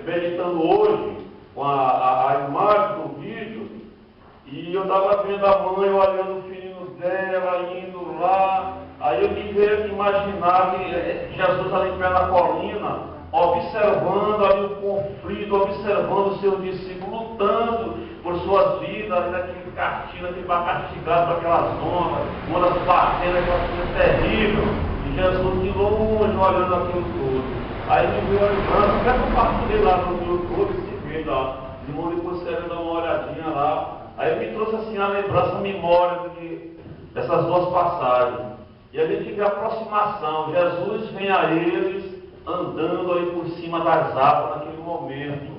Speaker 2: meditando hoje, com a imagem do vídeo, e eu estava vendo a mãe olhando o filhinho dela, indo lá, aí eu me veio imaginar que Jesus ali em pé na colina, observando ali o conflito, observando o seu discípulo lutando por suas vidas, ali naquele castigo, naquele barco castigado para aquela zona, uma das batendo, aquela coisa terrível, e Jesus de longe olhando aquilo tudo. Aí me veio a lembrança, até compartilhei lá no YouTube esse vídeo lá. Os irmãos depois querem dar uma olhadinha lá. Aí me trouxe assim a lembrança, a memória dessas duas passagens. E a gente vê a aproximação. Jesus vem a eles andando aí por cima das águas naquele momento.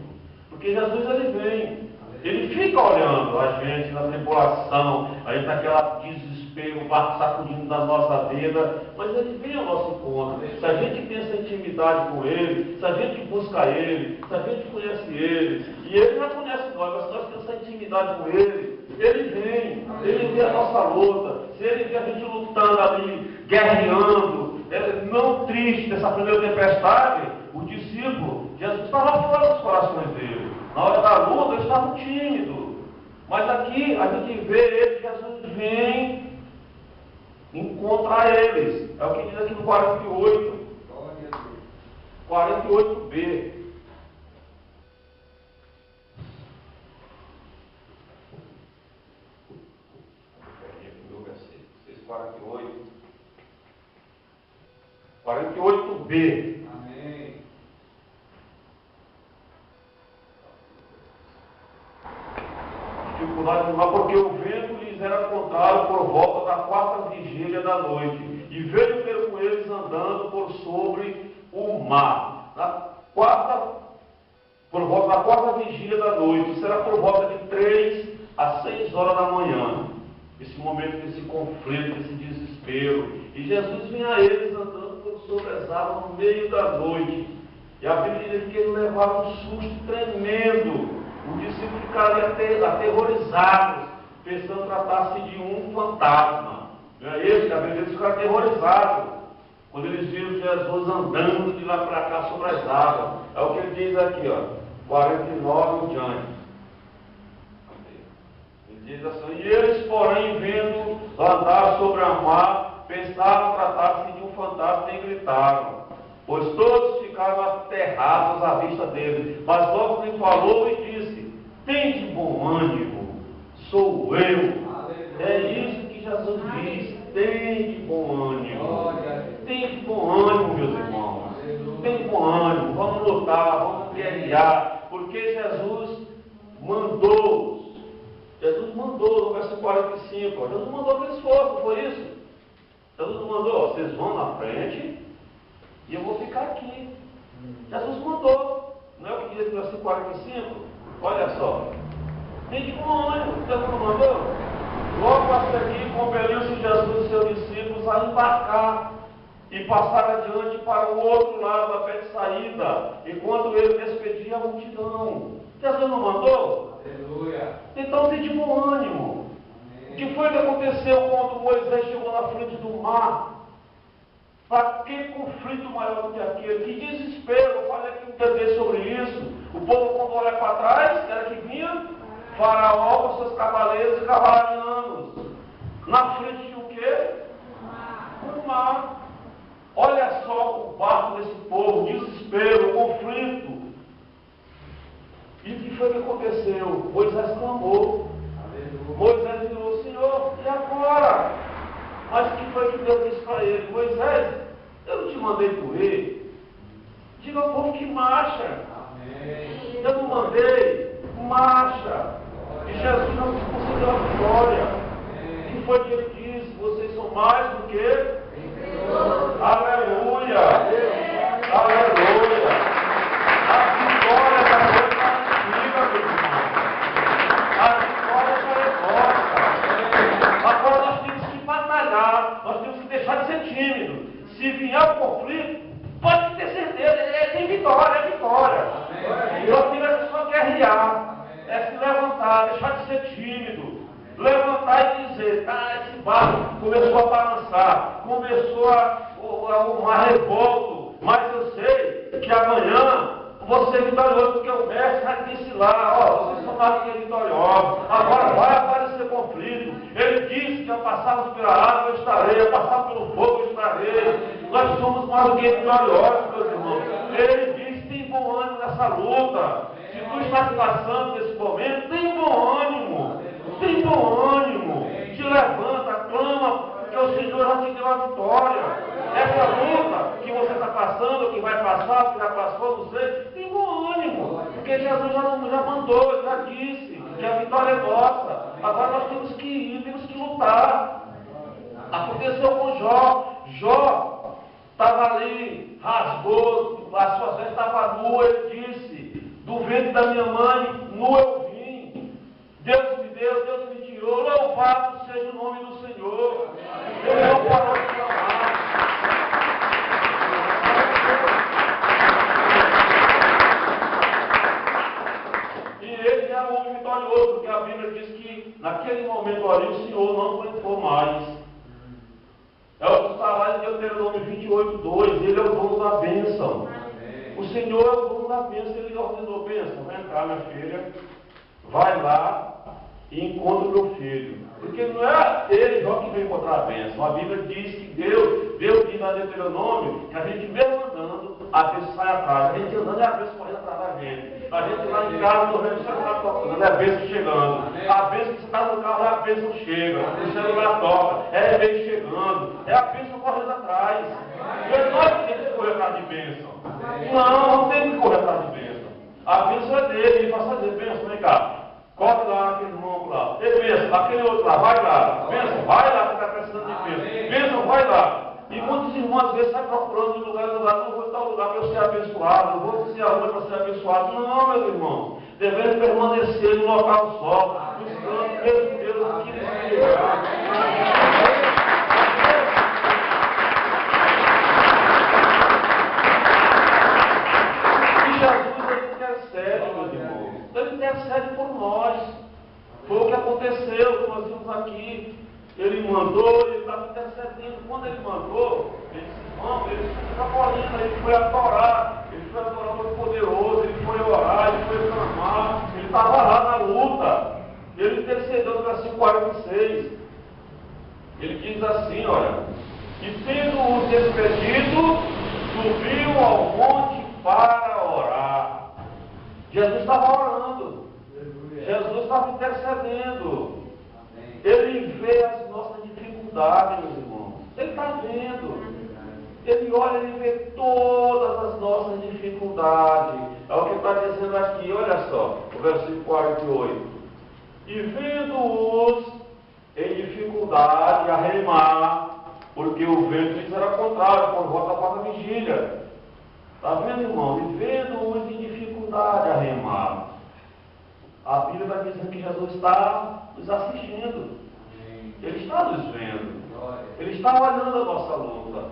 Speaker 2: Porque Jesus ele vem. Ele fica olhando a gente na tribulação, aí naquela desespero. desespero, o barco sacudindo da nossa vida, mas Ele vem ao nosso encontro. Se a gente tem essa intimidade com Ele, se a gente busca Ele, se a gente conhece Ele, e Ele já conhece nós, mas se nós temos essa intimidade com Ele Ele vê a nossa luta. Se Ele vê a gente lutando ali, guerreando, não triste dessa primeira tempestade, o discípulo, Jesus estava fora dos corações dele. Na hora da luta, eles estavam tímidos. Mas aqui a gente vê ele, Jesus vem encontrar eles. É o que diz aqui no 48. 48b. Meu versículo. 648. 48b.
Speaker 3: Amém.
Speaker 2: Dificuldade lá, porque o vento lhes era contrário por volta da quarta vigília da noite, e veio ter com eles andando por sobre o mar. Por volta da quarta vigília da noite, será por volta de 3 a 6 horas da manhã. Esse momento desse conflito, desse desespero. E Jesus vinha a eles andando por sobre as águas no meio da noite. E a Bíblia diz que ele levava um susto tremendo. Os discípulos ficariam aterrorizados, pensando tratar-se de um fantasma. Não é isso? A Bíblia diz que ficaram aterrorizados quando eles viram Jesus andando de lá para cá sobre as águas. É o que ele diz aqui, ó, 49 em diante. Ele diz assim: e eles, porém, vendo andar sobre a mar, pensaram tratar-se de um fantasma e gritaram, pois todos ficaram aterrados à vista dele. Mas logo lhe falou e disse: tende bom ânimo, sou eu.
Speaker 3: Aleluia.
Speaker 2: É isso que Jesus diz: tende bom ânimo.
Speaker 3: Glória.
Speaker 2: Tende bom ânimo, meus irmãos. Tende bom ânimo, vamos lutar, vamos guerrear, porque Jesus mandou. Jesus mandou no verso 45. Jesus mandou que eles fossem, não foi isso? Jesus mandou: vocês vão na frente e eu vou ficar aqui. Jesus mandou. Não é o que diz no versículo 45? Olha só. Tende bom ânimo. Jesus não mandou? Logo a seguir, compeliu-se Jesus e seus discípulos a embarcar e passar adiante para o outro lado da Betsaída, enquanto ele despedia a multidão. Jesus não mandou?
Speaker 3: Aleluia.
Speaker 2: Então tende bom ânimo. O que foi que aconteceu quando Moisés chegou na frente do mar? Para que conflito maior do que aquele? Que desespero! Eu falei aqui um dia sobre isso. O povo, quando olha para trás, era que vinha Faraó com seus cavaleiros e cavalarianos. Na frente de o quê? O mar. Olha só o barco desse povo, o desespero, o conflito. E o que foi que aconteceu? Moisés clamou.
Speaker 3: Aleluia.
Speaker 2: Moisés virou: Senhor, e agora? Mas o que foi que Deus disse para ele? Moisés, eu não te mandei correr. Diga ao povo que marcha.
Speaker 3: Amém.
Speaker 2: Eu não mandei, marcha. E Jesus não te concedeu a vitória. O que foi que ele disse? Vocês são mais do que? Aleluia. Aleluia. A vitória da noite está antiga, meu irmão. A vitória já é nossa. Agora nós temos que batalhar, nós temos que deixar de ser tímido. Se vier o conflito, pode ter certeza, tem vitória, é vitória. Nós temos que só guerrear, é se levantar, deixar de ser tímido. Levantar e dizer: esse barco começou a balançar, começou o mar revolto, mas eu sei que amanhã vou ser vitorioso, porque o mestre já disse lá: vocês são mais do que vitoriosos, agora vai aparecer conflito. Ele disse que ao passarmos pela água eu estarei, ao passar pelo fogo eu estarei. Nós somos mais do que vitoriosos, meus irmãos. Ele disse: tem bom ânimo nessa luta. Se tu estás passando nesse momento, tem bom ânimo. Tem bom ânimo. Te levanta, clama, porque o Senhor já te deu a vitória. Essa luta que você está passando, que vai passar, que já passou, não sei, tem bom ânimo. Porque Jesus já mandou, já disse que a vitória é nossa. Agora nós temos que ir, temos que lutar. Aconteceu com Jó. Jó estava ali, rasgou, as suas vestes estavam nuas, ele disse: do ventre da minha mãe, nu eu vim. Deus me deu, Deus me tirou, louvado seja o nome do Senhor. Ele não parou de clamar. E ele era um homem vitorioso, porque a Bíblia diz que naquele momento ali o Senhor não aguentou mais. É o que está lá em Deuteronômio 28:2. Ele é o dono da bênção. O Senhor é o dono da bênção. Ele ordenou: bênção, vem cá, minha filha, vai lá e encontra o meu filho. Porque não é ele só que vem encontrar a bênção. A Bíblia diz que Deus diz na Deuteronômio que a gente mesmo andando, a bênção sai atrás. A gente andando é a bênção correndo atrás da gente. A gente lá em casa, no reino, você está tocando, é a bênção chegando. A bênção que você está no carro, é a bênção chega. O celular toca, é a bênção chegando. É a bênção correndo atrás. E nós temos que correr atrás de bênção. Não tem que correr atrás de bênção. A bênção é dele, ele vai fazer bênção, vem cá. Corre lá aquele irmão lá. Ei, bênção, aquele outro lá, vai lá. Bênção, vai lá que está precisando de bênção. Bênção, vai lá. E muitos irmãos às vezes saem procurando de lugar em lugar, não vou em tal lugar para eu ser abençoado, não vou ser aonde para ser abençoado. Não, meus irmãos. Devemos permanecer no local só, buscando mesmo Deus aqui nesse lugar. E Jesus, ele intercede, meus irmãos. Ele intercede por nós. Foi o que aconteceu, nós vimos aqui. Ele mandou, ele estava intercedendo. Quando ele mandou, ele disse: vamos, ele ficou correndo, ele foi adorar. Ele foi adorar o poderoso, ele foi orar, ele foi clamar. Ele estava lá na luta. Ele intercedeu no versículo 46. Ele diz assim: olha, e tendo-o despedido, subiu ao monte para orar. Jesus estava orando. Jesus estava intercedendo. Ele vê as nossas dificuldades, meus irmãos. Ele está vendo. Ele olha, ele vê todas as nossas dificuldades. É o que está dizendo aqui, olha só, o versículo 48. E vendo-os em dificuldade a remar, porque o vento lhes era contrário, quando volta para a vigília. Está vendo, irmão? E vendo-os em dificuldade a remar. A Bíblia está dizendo que Jesus está nos assistindo. Ele está nos vendo. Ele está olhando a nossa luta.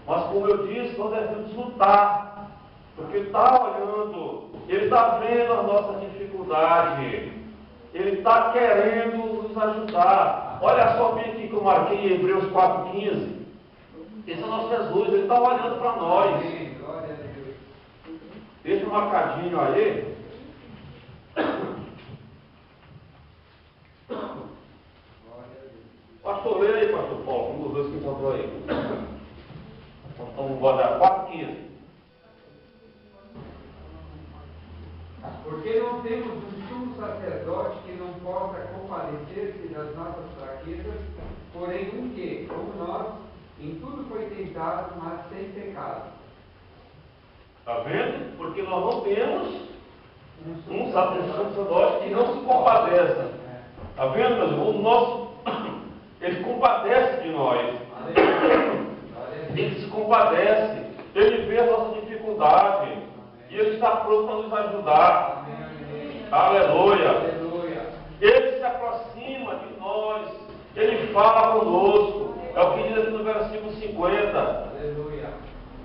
Speaker 2: Mas, como eu disse, nós devemos lutar. Porque ele está olhando. Ele está vendo a nossa dificuldade. Ele está querendo nos ajudar. Olha só bem aqui que eu marquei em Hebreus 4,15. Esse é o nosso Jesus. Ele está olhando para nós. Deixa um marcadinho aí. Pastor, leia aí, pastor Paulo, um dos dois que encontrou aí. Vamos guardar 4,15.
Speaker 3: Porque não temos um sumo sacerdote que não possa compadecer-se das nossas fraquezas, porém um que, como nós, em tudo foi tentado, mas sem pecado.
Speaker 2: Está vendo? Porque nós não temos um sacerdote que não se compadeça. Está vendo, meus irmãos? O nosso, ele compadece de nós. Ele se compadece. Ele vê a nossa dificuldade. E ele está pronto para nos ajudar. Aleluia. Ele se aproxima de nós. Ele fala conosco. É o que diz aqui no versículo 50.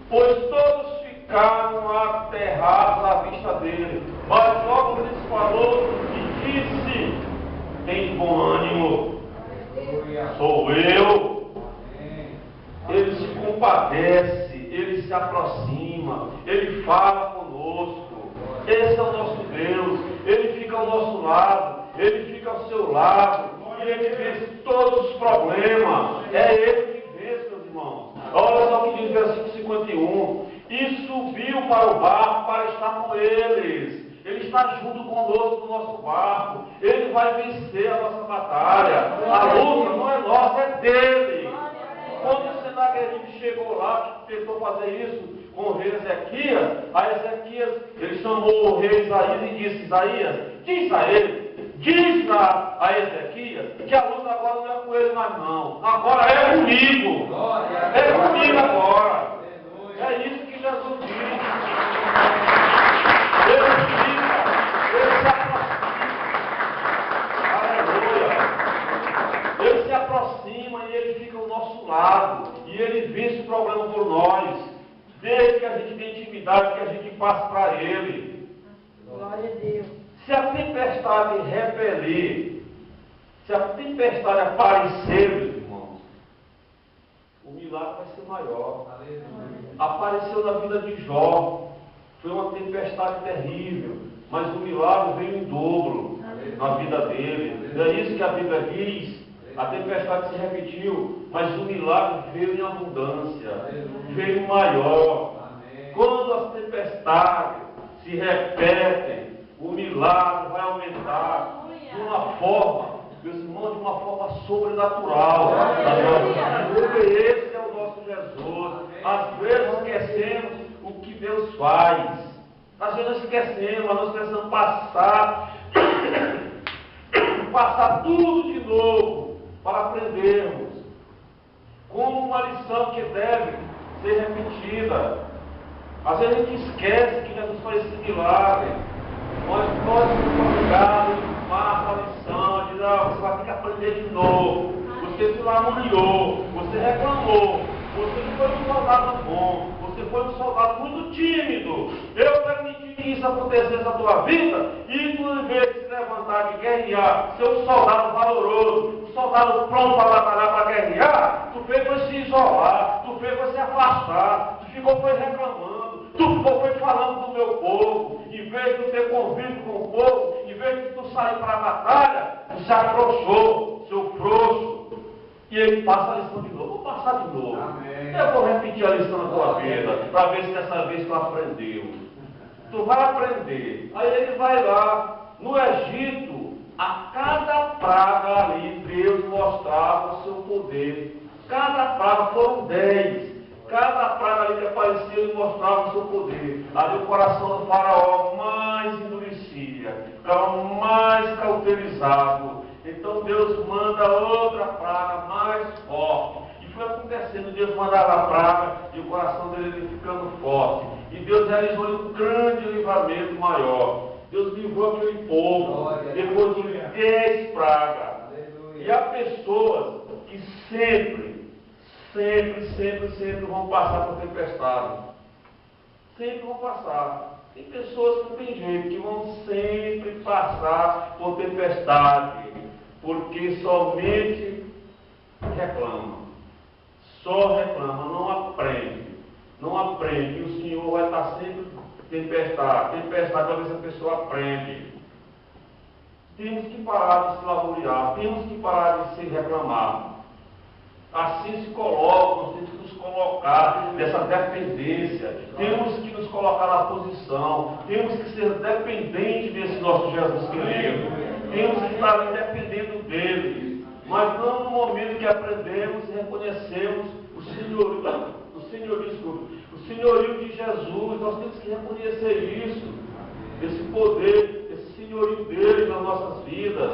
Speaker 2: Pois todos ficaram aterrados à vista dele. Mas logo lhes falou e disse: tem bom ânimo, sou eu. Ele se compadece, ele se aproxima, ele fala conosco. Esse é o nosso Deus. Ele fica ao nosso lado, ele fica ao seu lado, e ele vence todos os problemas. É ele que vence, meus irmãos. Olha só o que diz o versículo 51. E subiu para o barco para estar com eles. Ele está junto conosco no nosso barco. Ele vai vencer a nossa batalha. A luta não é nossa, é dele. Quando o Senaqueribe chegou lá, que tentou fazer isso com o rei Ezequias, a Ezequias, ele chamou o rei Isaías e disse: Isaías, diz a ele, diz a Ezequias, que a luta agora não é com ele mais não. Agora é comigo. É comigo agora. É isso que Jesus diz. Ele fica, ele se aproxima. Aleluia. Ele problema por nós, desde que a gente tenha intimidade, que a gente passe para Ele.
Speaker 4: Glória a Deus.
Speaker 2: Se a tempestade repelir, se a tempestade aparecer, meus irmãos, o milagre vai ser maior. Apareceu na vida de Jó, foi uma tempestade terrível, mas o milagre veio em dobro na vida dele. Não é isso que a Bíblia diz? A tempestade se repetiu, mas o milagre veio em abundância, veio maior. Quando as tempestades se repetem, o milagre vai aumentar de uma forma, meus irmãos, de uma forma sobrenatural. Porque esse é o nosso Jesus. Às vezes esquecemos o que Deus faz. Às vezes nós esquecemos, mas nós precisamos passar tudo de novo para aprendermos. Como uma lição que deve ser repetida. Às vezes a gente esquece que Jesus faz esse milagre. Nós somos obrigados a passar a lição, dizer, você vai ter que aprender de novo. Você se lamuriou, você reclamou, você não foi um soldado bom, você foi um soldado muito tímido. Eu permiti que isso acontecesse na tua vida, e tu, em vez de se levantar de guerrear, ser um soldado valoroso, um soldado pronto para batalhar, para guerrear, tu fez para se isolar, tu fez para se afastar, tu ficou foi reclamando, tu ficou foi falando do meu povo. Em vez de ter convívio com o povo, em vez de tu sair para a batalha, tu se afrouxou, seu frouxo. E ele passa a lição de novo. Vou passar de novo. Amém. Eu vou repetir a lição na tua vida, para ver se dessa vez tu aprendeu. Tu vai aprender. Aí ele vai lá, no Egito, a cada praga ali, Deus mostrava o seu poder. Cada praga, foram 10. Cada praga ali que aparecia, ele mostrava o seu poder. Ali o coração do faraó mais endurecia, ficava mais cauterizado. Então Deus manda outra praga mais forte. E foi acontecendo, Deus mandava a praga e o coração dele ficando forte. E Deus realizou um grande livramento maior. Deus livrou aquele povo depois de 10 pragas. E há pessoas que sempre vão passar por tempestade. Sempre vão passar. Tem pessoas que não tem jeito, que vão sempre passar por tempestade. Porque somente reclama. Só reclama, não aprende. Não aprende. E o Senhor vai estar sempre tempestade para ver se a pessoa aprende. Temos que parar de se lamuriar, temos que parar de se reclamar. Assim se coloca, nós temos que nos colocar nessa dependência, temos que nos colocar na posição, temos que ser dependentes desse nosso Jesus querido, temos que estar ali dependendo dele, mas não no momento que aprendemos e reconhecemos o senhorio de Jesus. Nós temos que reconhecer isso, esse poder, esse senhorio dele nas nossas vidas.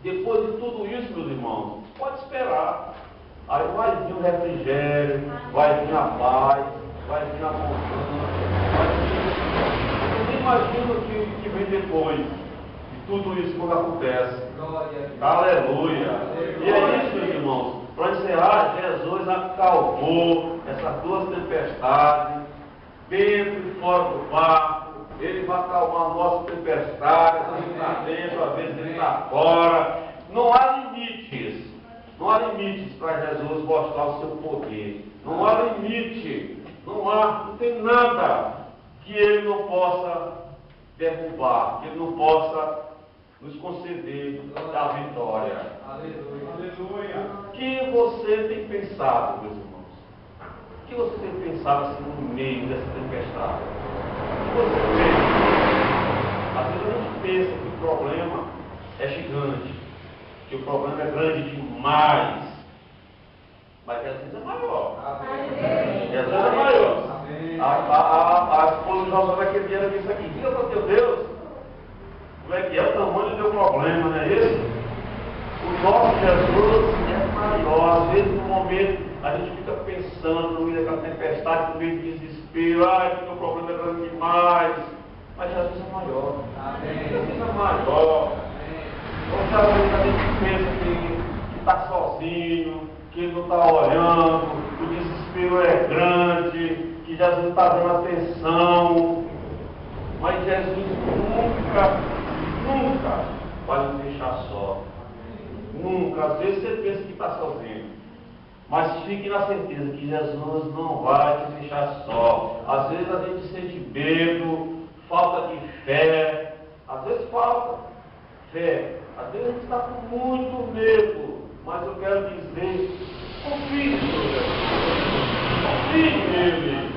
Speaker 2: Depois de tudo isso, meus irmãos, pode esperar. Aí vai vir o refrigério, vai vir a paz, vai vir a constância, vai vir... Eu nem imagino o que vem depois de tudo isso quando acontece. Aleluia! E é isso, meus irmãos. Para encerrar, Jesus acalmou essas duas tempestades, dentro e fora do barco. Ele vai acalmar a nossa tempestade, às vezes está dentro, às vezes ele está fora. Não há limites. Não há limites para Jesus mostrar o seu poder. Não há limite. Não tem nada que ele não possa derrubar, que ele não possa nos conceder da vitória.
Speaker 3: Aleluia.
Speaker 2: O que você tem pensado, meus irmãos? O que você tem pensado assim no meio dessa tempestade? O que você pensa? Às vezes a gente pensa que o problema é gigante, que o problema é grande demais, mas Jesus é maior. Jesus é maior. A esposa de Josué naquele dia disse aqui: diga para o teu Deus como é que é o tamanho do teu problema, não é isso? O nosso Jesus é maior. Às vezes no momento a gente fica pensando no meio daquela tempestade, no meio de desespero, que o meu problema é grande demais, mas Jesus é maior. Jesus é maior. Ou às vezes a gente pensa que está sozinho, que ele não está olhando, o desespero é grande, que Jesus não está dando atenção. Mas Jesus nunca vai nos deixar só. Nunca. Às vezes você pensa que está sozinho. Mas fique na certeza que Jesus não vai te deixar só. Às vezes a gente sente medo, falta de fé. Às vezes falta fé. Às vezes a gente está com muito medo. Mas eu quero dizer, confie no Senhor Jesus. Confie nele.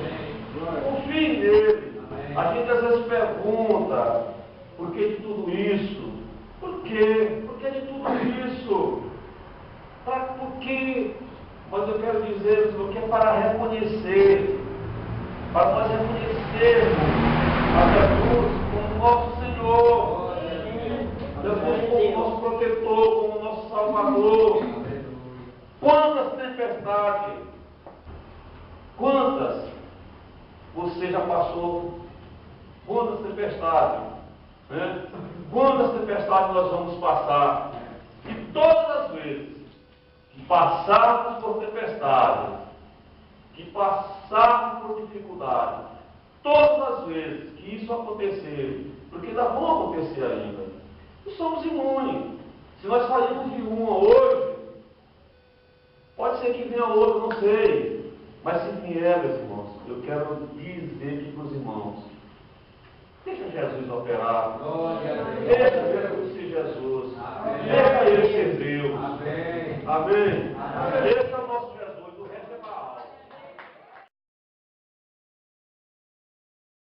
Speaker 2: Confie nele. A gente às vezes pergunta, por que de tudo isso? Por quê? Por que de tudo isso? Por quê? Mas eu quero dizer que é para reconhecer, para nós reconhecermos a Jesus como nosso Senhor, Jesus como nosso protetor, como nosso Salvador. Quantas tempestades, quantas você já passou? Quantas tempestades? Né? Quantas tempestades nós vamos passar? E todas as vezes que passarmos por tempestades, que passarmos por dificuldades, todas as vezes que isso acontecer, porque ainda vão acontecer ainda, nós somos imunes. Se nós saímos de uma hoje, pode ser que venha outra, não sei. Mas se vier, meus irmãos, eu quero dizer aqui para os irmãos, deixa Jesus operar. Deixa Jesus ser Jesus. Deixa Ele ser Deus. Amém.